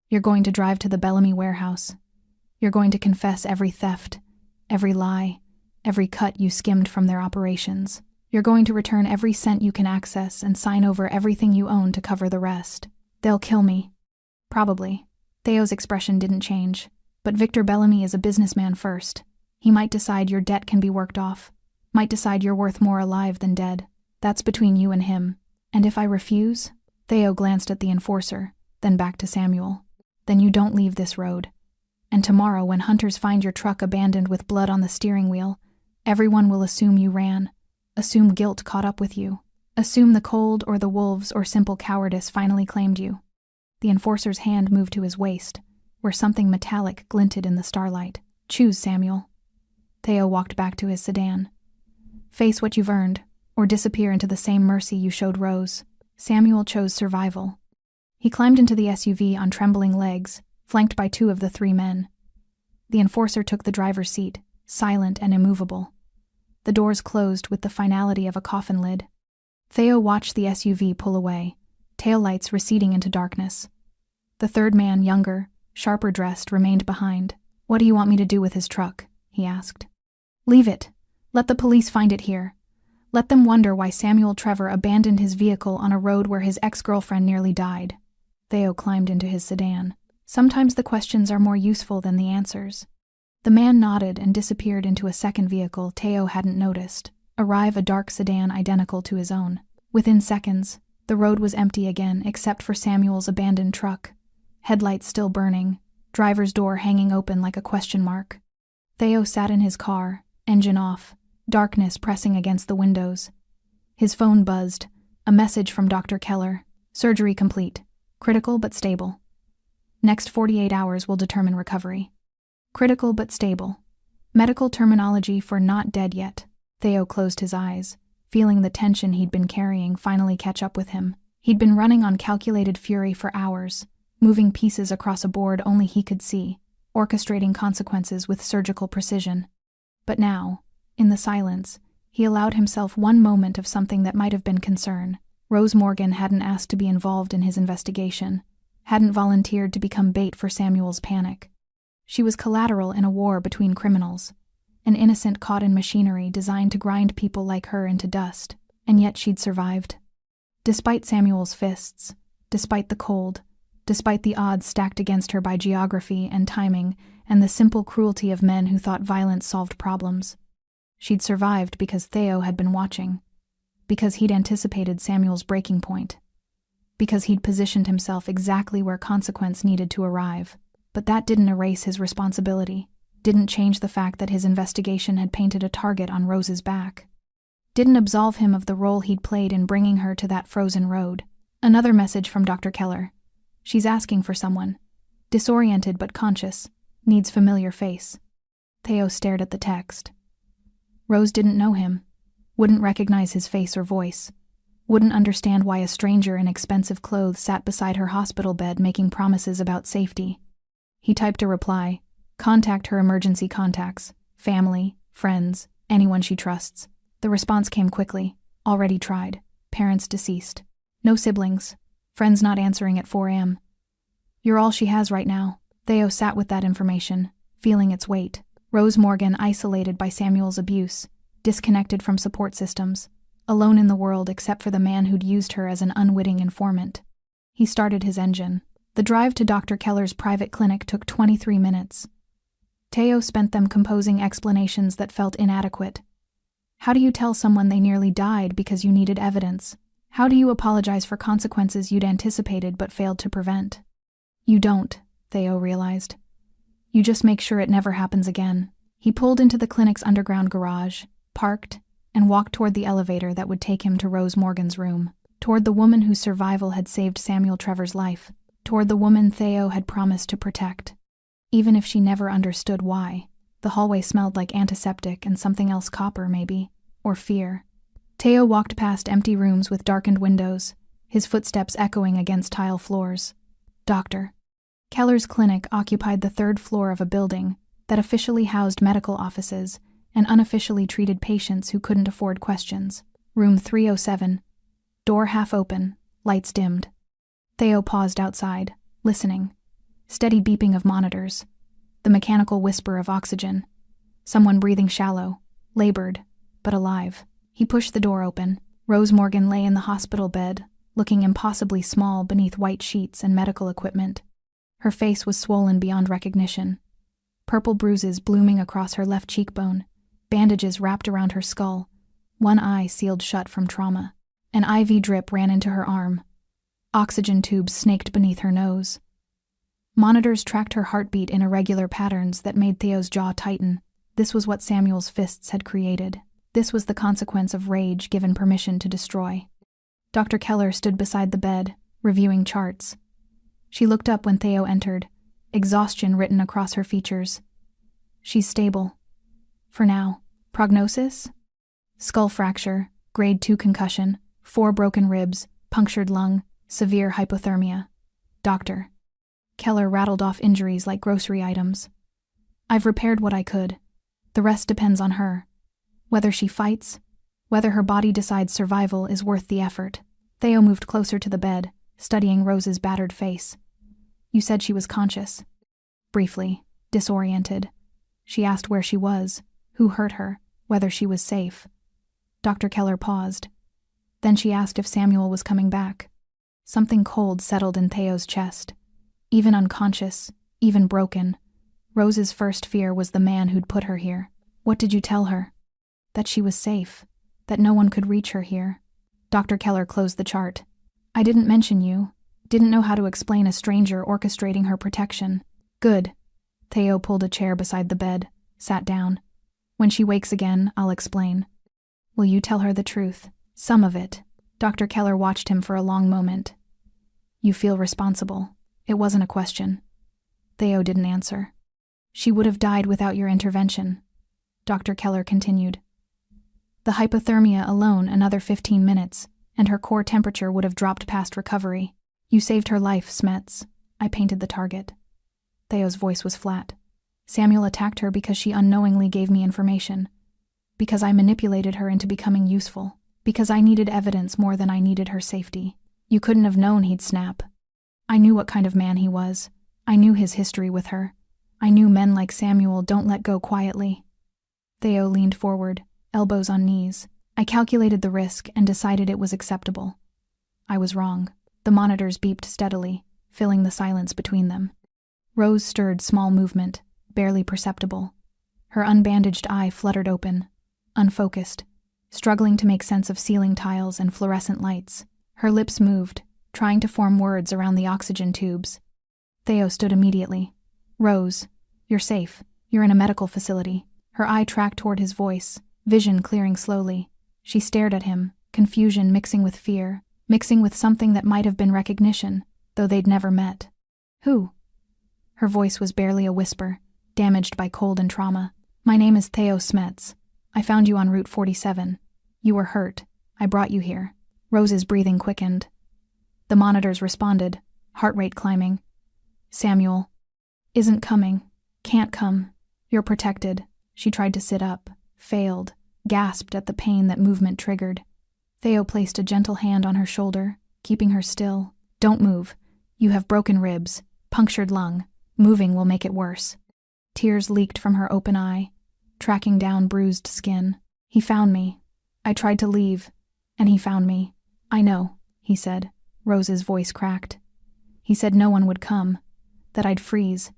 You're going to drive to the Bellamy warehouse. You're going to confess every theft, every lie, every cut you skimmed from their operations. You're going to return every cent you can access and sign over everything you own to cover the rest. They'll kill me. Probably. Theo's expression didn't change. But Victor Bellamy is a businessman first. He might decide your debt can be worked off. Might decide you're worth more alive than dead. That's between you and him. And if I refuse? Theo glanced at the enforcer, then back to Samuel. Then you don't leave this road. And tomorrow, when hunters find your truck abandoned with blood on the steering wheel, everyone will assume you ran. Assume guilt caught up with you. Assume the cold or the wolves or simple cowardice finally claimed you. The enforcer's hand moved to his waist, where something metallic glinted in the starlight. Choose, Samuel. Theo walked back to his sedan. Face what you've earned, or disappear into the same mercy you showed Rose. Samuel chose survival. He climbed into the SUV on trembling legs, flanked by 2 of the 3 men. The enforcer took the driver's seat, silent and immovable. The doors closed with the finality of a coffin lid. Theo watched the SUV pull away, taillights receding into darkness. The 3rd man, younger, sharper dressed, remained behind. What do you want me to do with his truck? He asked. Leave it. Let the police find it here. Let them wonder why Samuel Trevor abandoned his vehicle on a road where his ex-girlfriend nearly died. Theo climbed into his sedan. Sometimes the questions are more useful than the answers. The man nodded and disappeared into a second vehicle Theo hadn't noticed, arrive a dark sedan identical to his own. Within seconds, the road was empty again except for Samuel's abandoned truck. Headlights still burning, driver's door hanging open like a question mark. Theo sat in his car, engine off, darkness pressing against the windows. His phone buzzed, a message from Dr. Keller. Surgery complete. Critical but stable. Next 48 hours will determine recovery. Critical but stable. Medical terminology for not dead yet. Theo closed his eyes, feeling the tension he'd been carrying finally catch up with him. He'd been running on calculated fury for hours, moving pieces across a board only he could see, orchestrating consequences with surgical precision. But now, in the silence, he allowed himself one moment of something that might have been concern. Rose Morgan hadn't asked to be involved in his investigation, hadn't volunteered to become bait for Samuel's panic. She was collateral in a war between criminals, an innocent caught in machinery designed to grind people like her into dust, and yet she'd survived. Despite Samuel's fists, despite the cold, despite the odds stacked against her by geography and timing and the simple cruelty of men who thought violence solved problems, she'd survived because Theo had been watching, because he'd anticipated Samuel's breaking point, because he'd positioned himself exactly where consequence needed to arrive. But that didn't erase his responsibility, didn't change the fact that his investigation had painted a target on Rose's back, didn't absolve him of the role he'd played in bringing her to that frozen road. Another message from Dr. Keller. She's asking for someone. Disoriented but conscious. Needs familiar face. Theo stared at the text. Rose didn't know him. Wouldn't recognize his face or voice. Wouldn't understand why a stranger in expensive clothes sat beside her hospital bed making promises about safety. He typed a reply. Contact her emergency contacts. Family, friends, anyone she trusts. The response came quickly. Already tried. Parents deceased. No siblings. Friends not answering at 4 a.m. You're all she has right now. Theo sat with that information, feeling its weight. Rose Morgan isolated by Samuel's abuse, disconnected from support systems, alone in the world except for the man who'd used her as an unwitting informant. He started his engine. The drive to Dr. Keller's private clinic took 23 minutes. Theo spent them composing explanations that felt inadequate. How do you tell someone they nearly died because you needed evidence? How do you apologize for consequences you'd anticipated but failed to prevent? You don't, Theo realized. You just make sure it never happens again. He pulled into the clinic's underground garage, parked, and walked toward the elevator that would take him to Rose Morgan's room, toward the woman whose survival had saved Samuel Trevor's life, toward the woman Theo had promised to protect. Even if she never understood why. The hallway smelled like antiseptic and something else, copper maybe, or fear. Theo walked past empty rooms with darkened windows, his footsteps echoing against tile floors. Dr. Keller's clinic occupied the 3rd floor of a building that officially housed medical offices and unofficially treated patients who couldn't afford questions. Room 307. Door half open, lights dimmed. Theo paused outside, listening. Steady beeping of monitors. The mechanical whisper of oxygen. Someone breathing shallow, labored, but alive. He pushed the door open. Rose Morgan lay in the hospital bed, looking impossibly small beneath white sheets and medical equipment. Her face was swollen beyond recognition. Purple bruises blooming across her left cheekbone, bandages wrapped around her skull, one eye sealed shut from trauma. An IV drip ran into her arm. Oxygen tubes snaked beneath her nose. Monitors tracked her heartbeat in irregular patterns that made Theo's jaw tighten. This was what Samuel's fists had created. This was the consequence of rage given permission to destroy. Dr. Keller stood beside the bed, reviewing charts. She looked up when Theo entered, exhaustion written across her features. She's stable. For now. Prognosis? Skull fracture, grade 2 concussion, 4 broken ribs, punctured lung, severe hypothermia. Doctor. Keller rattled off injuries like grocery items. I've repaired what I could. The rest depends on her. Whether she fights, whether her body decides survival is worth the effort. Theo moved closer to the bed, studying Rose's battered face. You said she was conscious. Briefly, disoriented. She asked where she was, who hurt her, whether she was safe. Dr. Keller paused. Then she asked if Samuel was coming back. Something cold settled in Theo's chest. Even unconscious, even broken, Rose's first fear was the man who'd put her here. What did you tell her? That she was safe, that no one could reach her here. Dr. Keller closed the chart. I didn't mention you. Didn't know how to explain a stranger orchestrating her protection. Good. Theo pulled a chair beside the bed, sat down. When she wakes again, I'll explain. Will you tell her the truth? Some of it. Dr. Keller watched him for a long moment. You feel responsible. It wasn't a question. Theo didn't answer. She would have died without your intervention. Dr. Keller continued. The hypothermia alone another 15 minutes, and her core temperature would have dropped past recovery. You saved her life, Smets. I painted the target. Theo's voice was flat. Samuel attacked her because she unknowingly gave me information. Because I manipulated her into becoming useful. Because I needed evidence more than I needed her safety. You couldn't have known he'd snap. I knew what kind of man he was. I knew his history with her. I knew men like Samuel don't let go quietly. Theo leaned forward, elbows on knees. I calculated the risk and decided it was acceptable. I was wrong. The monitors beeped steadily, filling the silence between them. Rose stirred small movement, barely perceptible. Her unbandaged eye fluttered open, unfocused, struggling to make sense of ceiling tiles and fluorescent lights. Her lips moved, trying to form words around the oxygen tubes. Theo stood immediately. Rose, you're safe. You're in a medical facility. Her eye tracked toward his voice, vision clearing slowly. She stared at him, confusion mixing with fear, mixing with something that might have been recognition, though they'd never met. Who? Her voice was barely a whisper, damaged by cold and trauma. My name is Theo Smets. I found you on Route 47. You were hurt. I brought you here. Rose's breathing quickened. The monitors responded, heart rate climbing. Samuel. Isn't coming. Can't come. You're protected. She tried to sit up, failed, gasped at the pain that movement triggered. Theo placed a gentle hand on her shoulder, keeping her still. Don't move. You have broken ribs, punctured lung. Moving will make it worse. Tears leaked from her open eye, tracking down bruised skin. He found me. I tried to leave, and he found me. I know, he said. Rose's voice cracked. He said no one would come, that I'd freeze,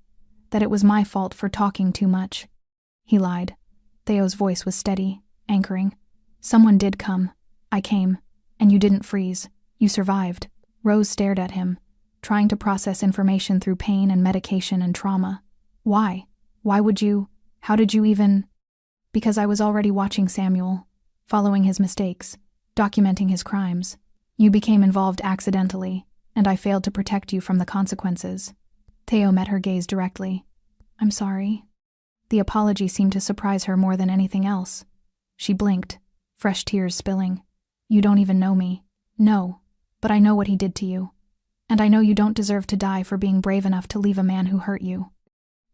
that it was my fault for talking too much. He lied. Theo's voice was steady, anchoring. Someone did come. I came, and you didn't freeze. You survived. Rose stared at him, trying to process information through pain and medication and trauma. Why? Why would you? How did you even? Because I was already watching Samuel, following his mistakes, documenting his crimes. You became involved accidentally, and I failed to protect you from the consequences. Theo met her gaze directly. I'm sorry. The apology seemed to surprise her more than anything else. She blinked, fresh tears spilling. You don't even know me. No, but I know what he did to you. And I know you don't deserve to die for being brave enough to leave a man who hurt you.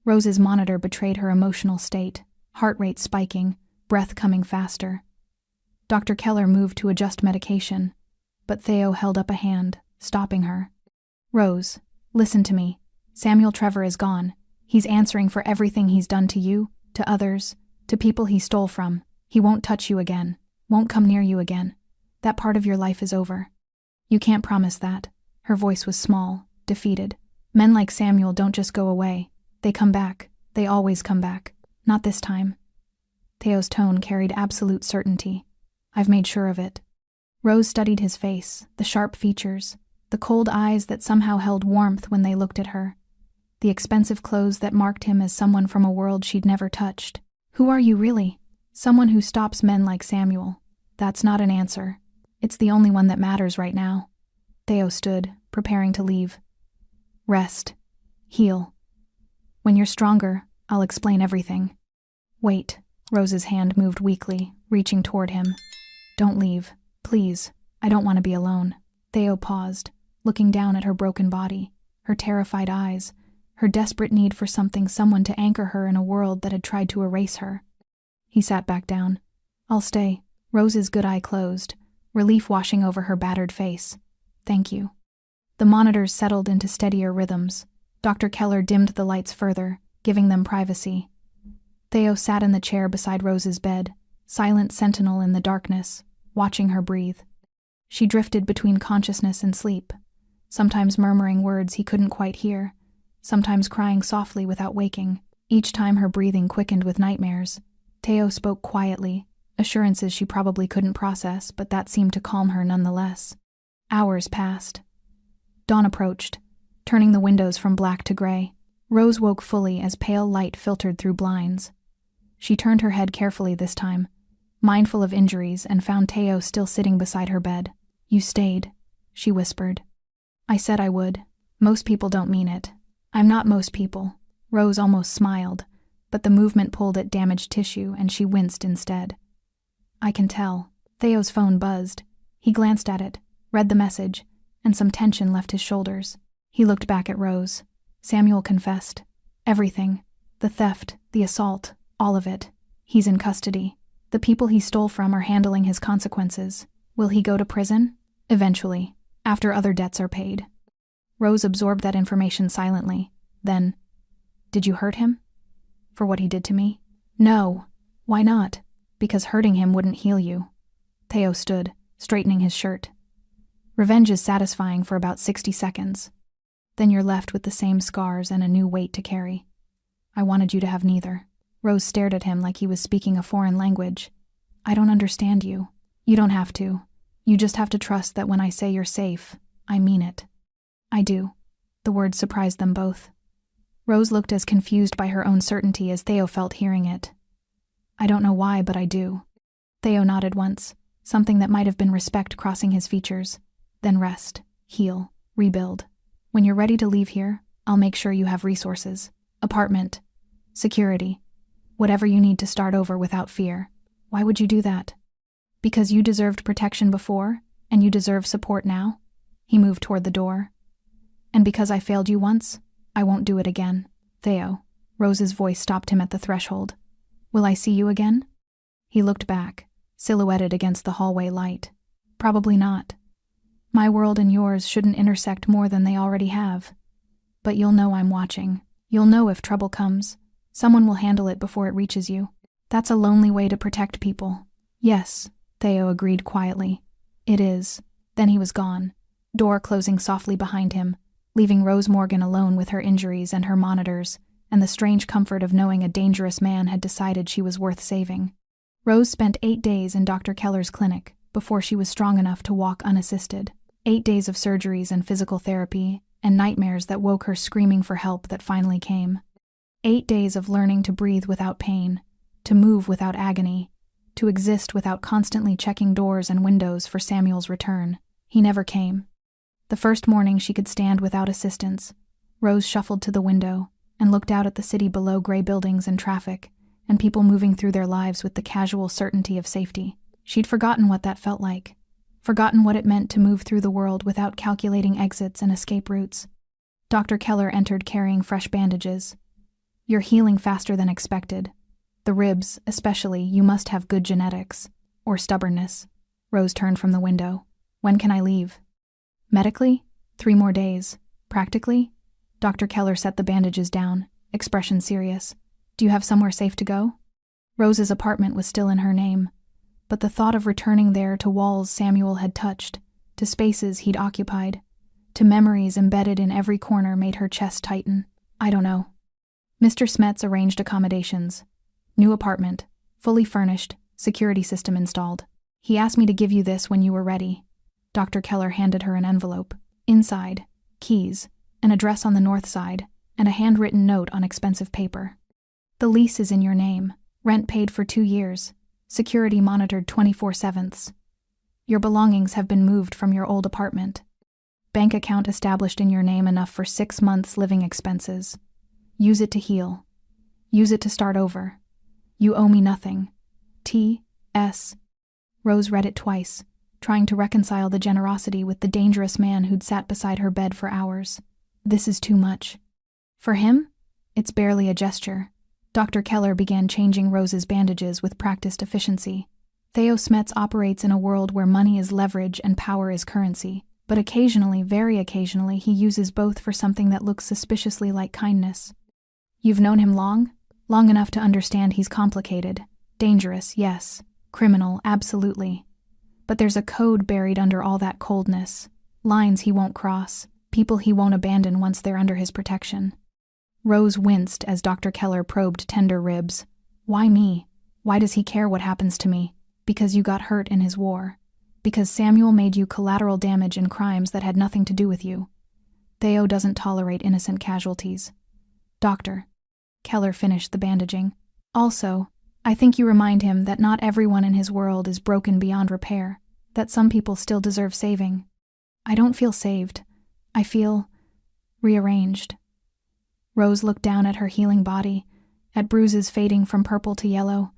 Rose's monitor betrayed her emotional state, heart rate spiking, breath coming faster. Dr. Keller moved to adjust medication, but Theo held up a hand, stopping her. Rose, listen to me. Samuel Trevor is gone. He's answering for everything he's done to you, to others, to people he stole from. He won't touch you again, won't come near you again. That part of your life is over. You can't promise that. Her voice was small, defeated. Men like Samuel don't just go away. They come back. They always come back. Not this time. Theo's tone carried absolute certainty. I've made sure of it. Rose studied his face, the sharp features, the cold eyes that somehow held warmth when they looked at her, the expensive clothes that marked him as someone from a world she'd never touched. Who are you really? Someone who stops men like Samuel. That's not an answer. It's the only one that matters right now. Theo stood, preparing to leave. Rest. Heal. When you're stronger, I'll explain everything. Wait. Rose's hand moved weakly, reaching toward him. Don't leave. Please. I don't want to be alone. Theo paused, looking down at her broken body, her terrified eyes, her desperate need for someone to anchor her in a world that had tried to erase her. He sat back down. I'll stay. Rose's good eye closed, relief washing over her battered face. Thank you. The monitors settled into steadier rhythms. Dr. Keller dimmed the lights further, giving them privacy. Theo sat in the chair beside Rose's bed, silent sentinel in the darkness, watching her breathe. She drifted between consciousness and sleep, sometimes murmuring words he couldn't quite hear, sometimes crying softly without waking. Each time her breathing quickened with nightmares. Theo spoke quietly, assurances she probably couldn't process, but that seemed to calm her nonetheless. Hours passed. Dawn approached, turning the windows from black to gray. Rose woke fully as pale light filtered through blinds. She turned her head carefully this time, mindful of injuries, and found Teo still sitting beside her bed. "You stayed," she whispered. "I said I would. Most people don't mean it." "I'm not most people." Rose almost smiled, but the movement pulled at damaged tissue and she winced instead. "I can tell." Theo's phone buzzed. He glanced at it, read the message, and some tension left his shoulders. He looked back at Rose. Samuel confessed. Everything. The theft, the assault, all of it. He's in custody. The people he stole from are handling his consequences. Will he go to prison? Eventually, after other debts are paid. Rose absorbed that information silently. Then, "Did you hurt him? For what he did to me?" "No." "Why not?" "Because hurting him wouldn't heal you." Theo stood, straightening his shirt. "Revenge is satisfying for about 60 seconds. Then you're left with the same scars and a new weight to carry. I wanted you to have neither." Rose stared at him like he was speaking a foreign language. "I don't understand you." "You don't have to. You just have to trust that when I say you're safe, I mean it." "I do." The words surprised them both. Rose looked as confused by her own certainty as Theo felt hearing it. "I don't know why, but I do." Theo nodded once, something that might have been respect crossing his features. "Then rest, heal, rebuild. When you're ready to leave here, I'll make sure you have resources. Apartment. Security. Whatever you need to start over without fear." "Why would you do that?" "Because you deserved protection before, and you deserve support now." He moved toward the door. "And because I failed you once, I won't do it again." "Theo." Rose's voice stopped him at the threshold. "Will I see you again?" He looked back, silhouetted against the hallway light. "Probably not. My world and yours shouldn't intersect more than they already have. But you'll know I'm watching. You'll know if trouble comes. Someone will handle it before it reaches you. That's a lonely way to protect people." "Yes," Theo agreed quietly. "It is." Then he was gone, door closing softly behind him, leaving Rose Morgan alone with her injuries and her monitors, and the strange comfort of knowing a dangerous man had decided she was worth saving. Rose spent 8 days in Dr. Keller's clinic before she was strong enough to walk unassisted. 8 days of surgeries and physical therapy, and nightmares that woke her screaming for help that finally came. 8 days of learning to breathe without pain, to move without agony, to exist without constantly checking doors and windows for Samuel's return. He never came. The first morning she could stand without assistance, Rose shuffled to the window and looked out at the city below gray buildings and traffic, and people moving through their lives with the casual certainty of safety. She'd forgotten what that felt like, forgotten what it meant to move through the world without calculating exits and escape routes. Dr. Keller entered carrying fresh bandages. "You're healing faster than expected. The ribs, especially, you must have good genetics. Or stubbornness." Rose turned from the window. "When can I leave?" "Medically? 3 more days. Practically?" Dr. Keller set the bandages down, expression serious. "Do you have somewhere safe to go?" Rose's apartment was still in her name, but the thought of returning there to walls Samuel had touched, to spaces he'd occupied, to memories embedded in every corner made her chest tighten. "I don't know." Mr. Smets arranged accommodations. New apartment, fully furnished, security system installed. "He asked me to give you this when you were ready." Dr. Keller handed her an envelope. Inside, keys, an address on the north side, and a handwritten note on expensive paper. "The lease is in your name, rent paid for 2 years, security monitored 24/7. Your belongings have been moved from your old apartment. Bank account established in your name enough for 6 months' living expenses. Use it to heal. Use it to start over. You owe me nothing. T.S." Rose read it twice, trying to reconcile the generosity with the dangerous man who'd sat beside her bed for hours. This is too much. For him, it's barely a gesture. Dr. Keller began changing Rose's bandages with practiced efficiency. Theo Smets operates in a world where money is leverage and power is currency, but occasionally, very occasionally, he uses both for something that looks suspiciously like kindness. "You've known him long? Long enough to understand he's complicated. Dangerous, yes. Criminal, absolutely. But there's a code buried under all that coldness. Lines he won't cross. People he won't abandon once they're under his protection." Rose winced as Dr. Keller probed tender ribs. "Why me? Why does he care what happens to me? Because you got hurt in his war. Because Samuel made you collateral damage in crimes that had nothing to do with you. Theo doesn't tolerate innocent casualties." "Doctor." Keller finished the bandaging. "Also, I think you remind him that not everyone in his world is broken beyond repair, that some people still deserve saving. I don't feel saved. I feel rearranged. Rose looked down at her healing body, at bruises fading from purple to yellow,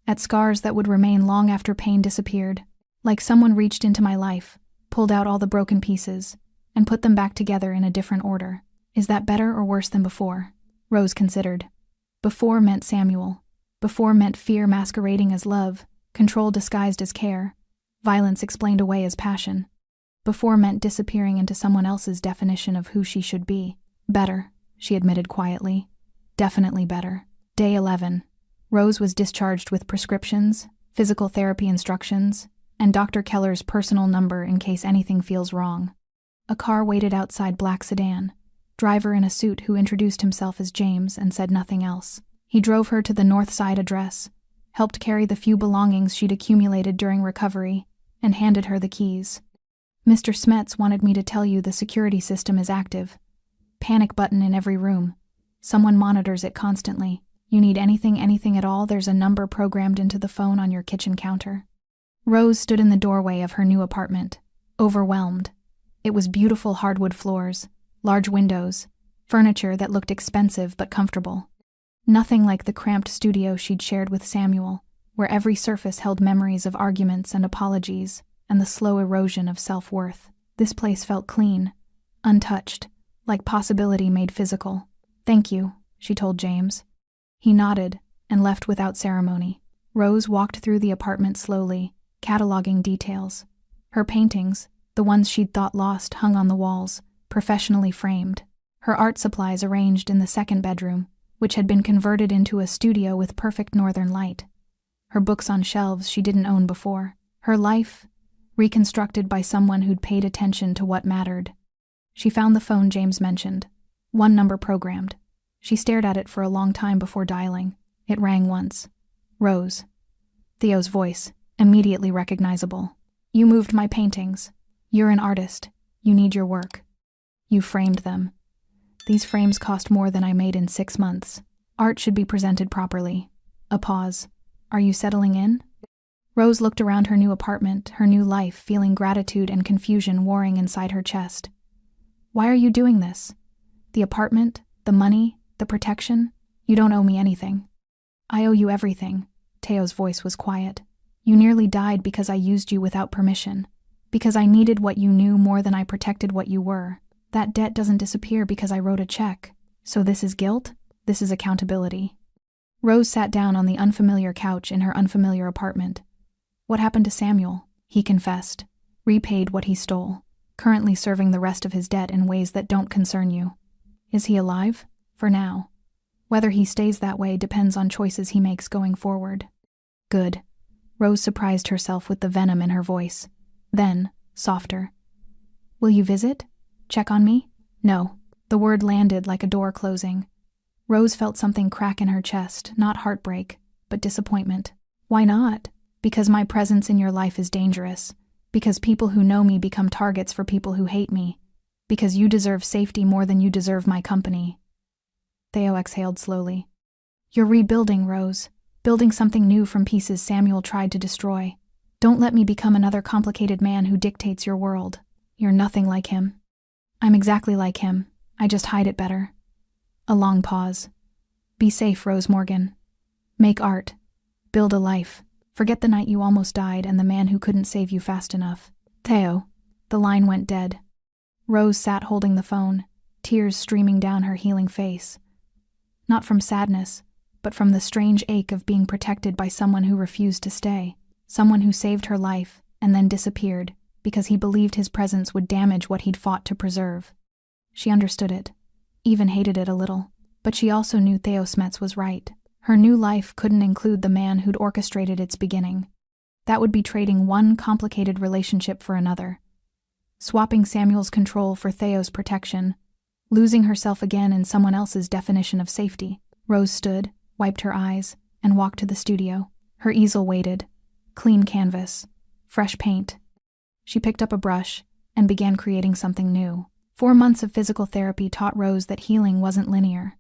at scars that would remain long after pain disappeared. Like someone reached into my life, pulled out all the broken pieces, and put them back together in a different order. Is that better or worse than before? Rose considered. Before meant Samuel. Before meant fear masquerading as love, control disguised as care, violence explained away as passion. Before meant disappearing into someone else's definition of who she should be. Better, she admitted quietly. Definitely better. Day 11. Rose was discharged with prescriptions, physical therapy instructions, and Dr. Keller's personal number in case anything feels wrong. A car waited outside black sedan. Driver in a suit who introduced himself as James and said nothing else. He drove her to the North Side address, helped carry the few belongings she'd accumulated during recovery, and handed her the keys. Mr. Smets wanted me to tell you the security system is active. Panic button in every room. Someone monitors it constantly. You need anything at all, there's a number programmed into the phone on your kitchen counter. Rose stood in the doorway of her new apartment, overwhelmed. It was beautiful hardwood floors, large windows, furniture that looked expensive but comfortable. Nothing like the cramped studio she'd shared with Samuel, where every surface held memories of arguments and apologies and the slow erosion of self-worth. This place felt clean, untouched, like possibility made physical. Thank you, she told James. He nodded and left without ceremony. Rose walked through the apartment slowly, cataloging details. Her paintings, the ones she'd thought lost, hung on the walls, professionally framed. Her art supplies arranged in the second bedroom, which had been converted into a studio with perfect northern light. Her books on shelves she didn't own before. Her life, reconstructed by someone who'd paid attention to what mattered. She found the phone James mentioned. One number programmed. She stared at it for a long time before dialing. It rang once. Rose. Theo's voice, immediately recognizable. You moved my paintings. You're an artist. You need your work. You framed them. These frames cost more than I made in 6 months. Art should be presented properly. A pause. Are you settling in? Rose looked around her new apartment, her new life, feeling gratitude and confusion warring inside her chest. Why are you doing this? The apartment, the money, the protection? You don't owe me anything. I owe you everything. Theo's voice was quiet. You nearly died because I used you without permission. Because I needed what you knew more than I protected what you were. That debt doesn't disappear because I wrote a check. So this is guilt? This is accountability. Rose sat down on the unfamiliar couch in her unfamiliar apartment. What happened to Samuel? He confessed. Repaid what he stole. Currently serving the rest of his debt in ways that don't concern you. Is he alive? For now. Whether he stays that way depends on choices he makes going forward. Good. Rose surprised herself with the venom in her voice. Then, softer. Will you visit? Check on me? No. The word landed like a door closing. Rose felt something crack in her chest, not heartbreak, but disappointment. Why not? Because my presence in your life is dangerous. Because people who know me become targets for people who hate me. Because you deserve safety more than you deserve my company. Theo exhaled slowly. You're rebuilding, Rose. Building something new from pieces Samuel tried to destroy. Don't let me become another complicated man who dictates your world. You're nothing like him. I'm exactly like him. I just hide it better. A long pause. Be safe, Rose Morgan. Make art. Build a life. Forget the night you almost died and the man who couldn't save you fast enough. Theo. The line went dead. Rose sat holding the phone, tears streaming down her healing face. Not from sadness, but from the strange ache of being protected by someone who refused to stay. Someone who saved her life and then disappeared because he believed his presence would damage what he'd fought to preserve. She understood it, even hated it a little, but she also knew Theo Smets was right. Her new life couldn't include the man who'd orchestrated its beginning. That would be trading one complicated relationship for another. Swapping Samuel's control for Theo's protection, losing herself again in someone else's definition of safety. Rose stood, wiped her eyes, and walked to the studio. Her easel waited. Clean canvas. Fresh paint. She picked up a brush and began creating something new. 4 months of physical therapy taught Rose that healing wasn't linear.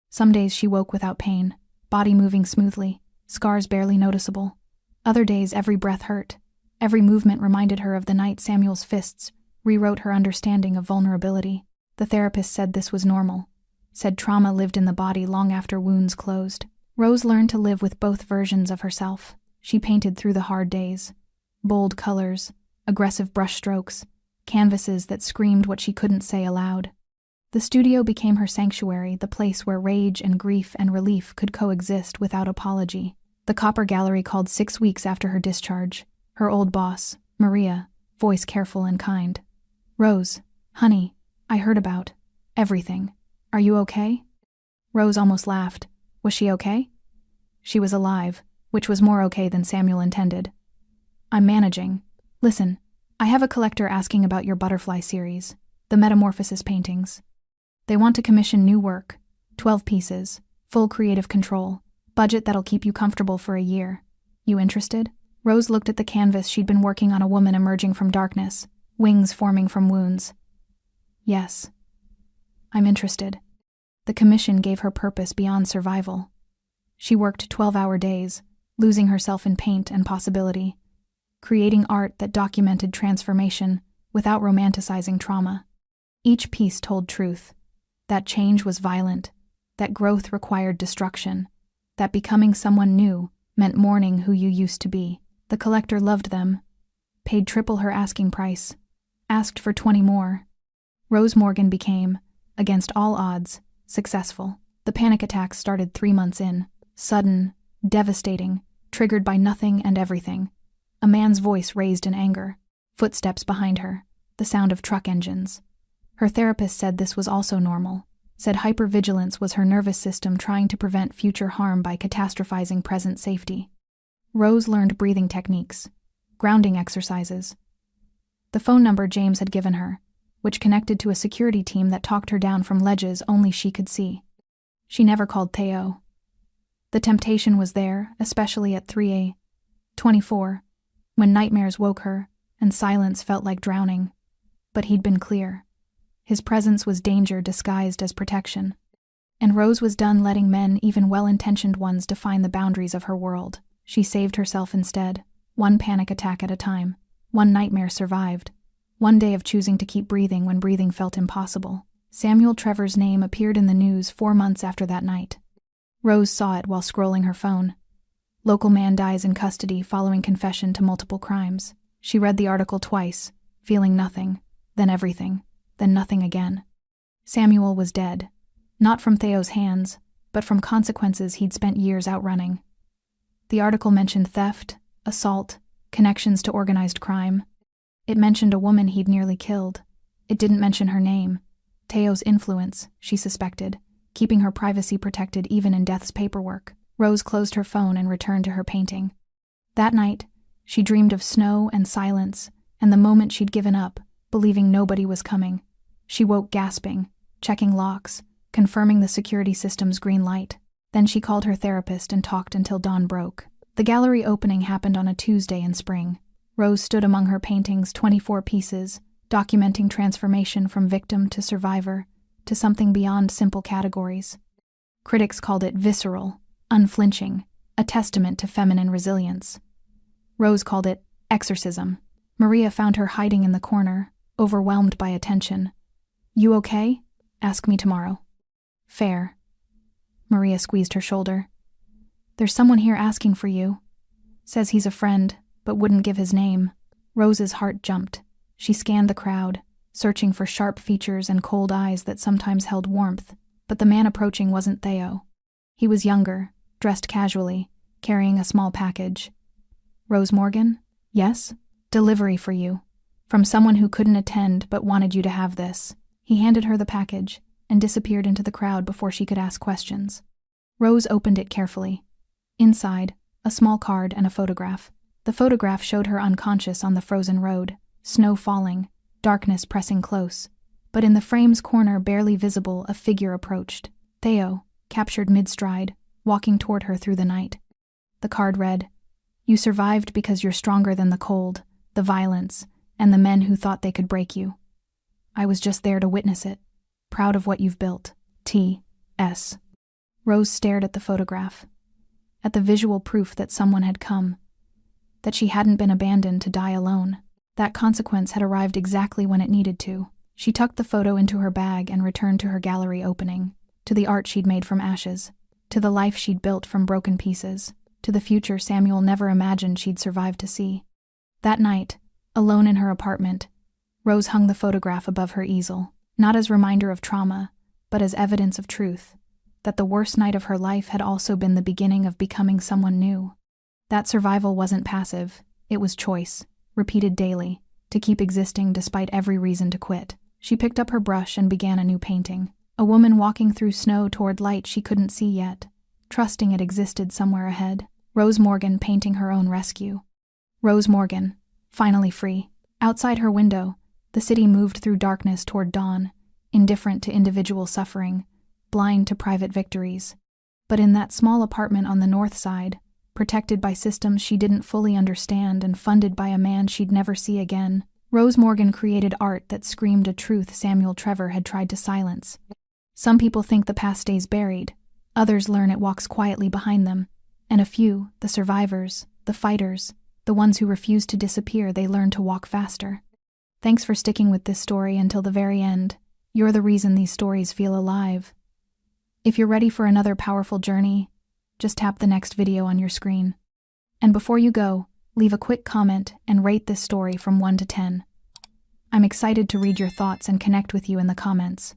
Some days she woke without pain, body moving smoothly, scars barely noticeable. Other days, every breath hurt. Every movement reminded her of the night Samuel's fists rewrote her understanding of vulnerability. The therapist said this was normal, said trauma lived in the body long after wounds closed. Rose learned to live with both versions of herself. She painted through the hard days. Bold colors, aggressive brushstrokes, canvases that screamed what she couldn't say aloud. The studio became her sanctuary, the place where rage and grief and relief could coexist without apology. The Copper Gallery called 6 weeks after her discharge. Her old boss, Maria, voice careful and kind. "Rose, honey, I heard about everything. Are you okay?" Rose almost laughed. Was she okay? She was alive, which was more okay than Samuel intended. "I'm managing. Listen, I have a collector asking about your butterfly series, the Metamorphosis paintings. They want to commission new work, 12 pieces, full creative control, budget that'll keep you comfortable for a year. You interested?" Rose looked at the canvas she'd been working on, a woman emerging from darkness, wings forming from wounds. "Yes. I'm interested." The commission gave her purpose beyond survival. She worked 12-hour days, losing herself in paint and possibility, creating art that documented transformation without romanticizing trauma. Each piece told truth, that change was violent, that growth required destruction, that becoming someone new meant mourning who you used to be. The collector loved them, paid triple her asking price, asked for 20 more. Rose Morgan became, against all odds, successful. The panic attacks started 3 months in, sudden, devastating, triggered by nothing and everything. A man's voice raised in anger, footsteps behind her, the sound of truck engines. Her therapist said this was also normal, said hypervigilance was her nervous system trying to prevent future harm by catastrophizing present safety. Rose learned breathing techniques, grounding exercises. The phone number James had given her, which connected to a security team that talked her down from ledges only she could see. She never called Theo. The temptation was there, especially at 3:24, when nightmares woke her and silence felt like drowning. But he'd been clear. His presence was danger disguised as protection. And Rose was done letting men, even well-intentioned ones, define the boundaries of her world. She saved herself instead, one panic attack at a time. One nightmare survived. One day of choosing to keep breathing when breathing felt impossible. Samuel Trevor's name appeared in the news 4 months after that night. Rose saw it while scrolling her phone. Local man dies in custody following confession to multiple crimes. She read the article twice, feeling nothing, then everything, then nothing again. Samuel was dead, not from Theo's hands, but from consequences he'd spent years outrunning. The article mentioned theft, assault, connections to organized crime. It mentioned a woman he'd nearly killed. It didn't mention her name. Theo's influence, she suspected, keeping her privacy protected even in death's paperwork. Rose closed her phone and returned to her painting. That night, she dreamed of snow and silence, and the moment she'd given up, believing nobody was coming. She woke gasping, checking locks, confirming the security system's green light. Then she called her therapist and talked until dawn broke. The gallery opening happened on a Tuesday in spring. Rose stood among her paintings, 24 pieces, documenting transformation from victim to survivor, to something beyond simple categories. Critics called it visceral, unflinching, a testament to feminine resilience. Rose called it exorcism. Maria found her hiding in the corner, overwhelmed by attention. "You okay? Ask me tomorrow." "Fair." Maria squeezed her shoulder. "There's someone here asking for you. Says he's a friend, but wouldn't give his name." Rose's heart jumped. She scanned the crowd, searching for sharp features and cold eyes that sometimes held warmth, but the man approaching wasn't Theo. He was younger, dressed casually, carrying a small package. "Rose Morgan? Yes? Delivery for you. From someone who couldn't attend but wanted you to have this." He handed her the package and disappeared into the crowd before she could ask questions. Rose opened it carefully. Inside, a small card and a photograph. The photograph showed her unconscious on the frozen road, snow falling, darkness pressing close. But in the frame's corner, barely visible, a figure approached. Theo, captured mid-stride, walking toward her through the night. The card read, "You survived because you're stronger than the cold, the violence, and the men who thought they could break you. I was just there to witness it. Proud of what you've built. T.S." Rose stared at the photograph. at the visual proof that someone had come, that she hadn't been abandoned to die alone. That consequence had arrived exactly when it needed to. She tucked the photo into her bag and returned to her gallery opening, to the art she'd made from ashes, to the life she'd built from broken pieces, to the future Samuel never imagined she'd survive to see. That night, alone in her apartment, Rose hung the photograph above her easel, not as reminder of trauma, but as evidence of truth, that the worst night of her life had also been the beginning of becoming someone new. That survival wasn't passive, it was choice, repeated daily, to keep existing despite every reason to quit. She picked up her brush and began a new painting, a woman walking through snow toward light she couldn't see yet, trusting it existed somewhere ahead. Rose Morgan painting her own rescue. Rose Morgan, finally free. Outside her window, the city moved through darkness toward dawn, indifferent to individual suffering, blind to private victories. But in that small apartment on the north side, protected by systems she didn't fully understand and funded by a man she'd never see again, Rose Morgan created art that screamed a truth Samuel Trevor had tried to silence. Some people think the past stays buried, others learn it walks quietly behind them, and a few, the survivors, the fighters, the ones who refuse to disappear, they learn to walk faster. Thanks for sticking with this story until the very end. You're the reason these stories feel alive. If you're ready for another powerful journey, just tap the next video on your screen. And before you go, leave a quick comment and rate this story from 1 to 10. I'm excited to read your thoughts and connect with you in the comments.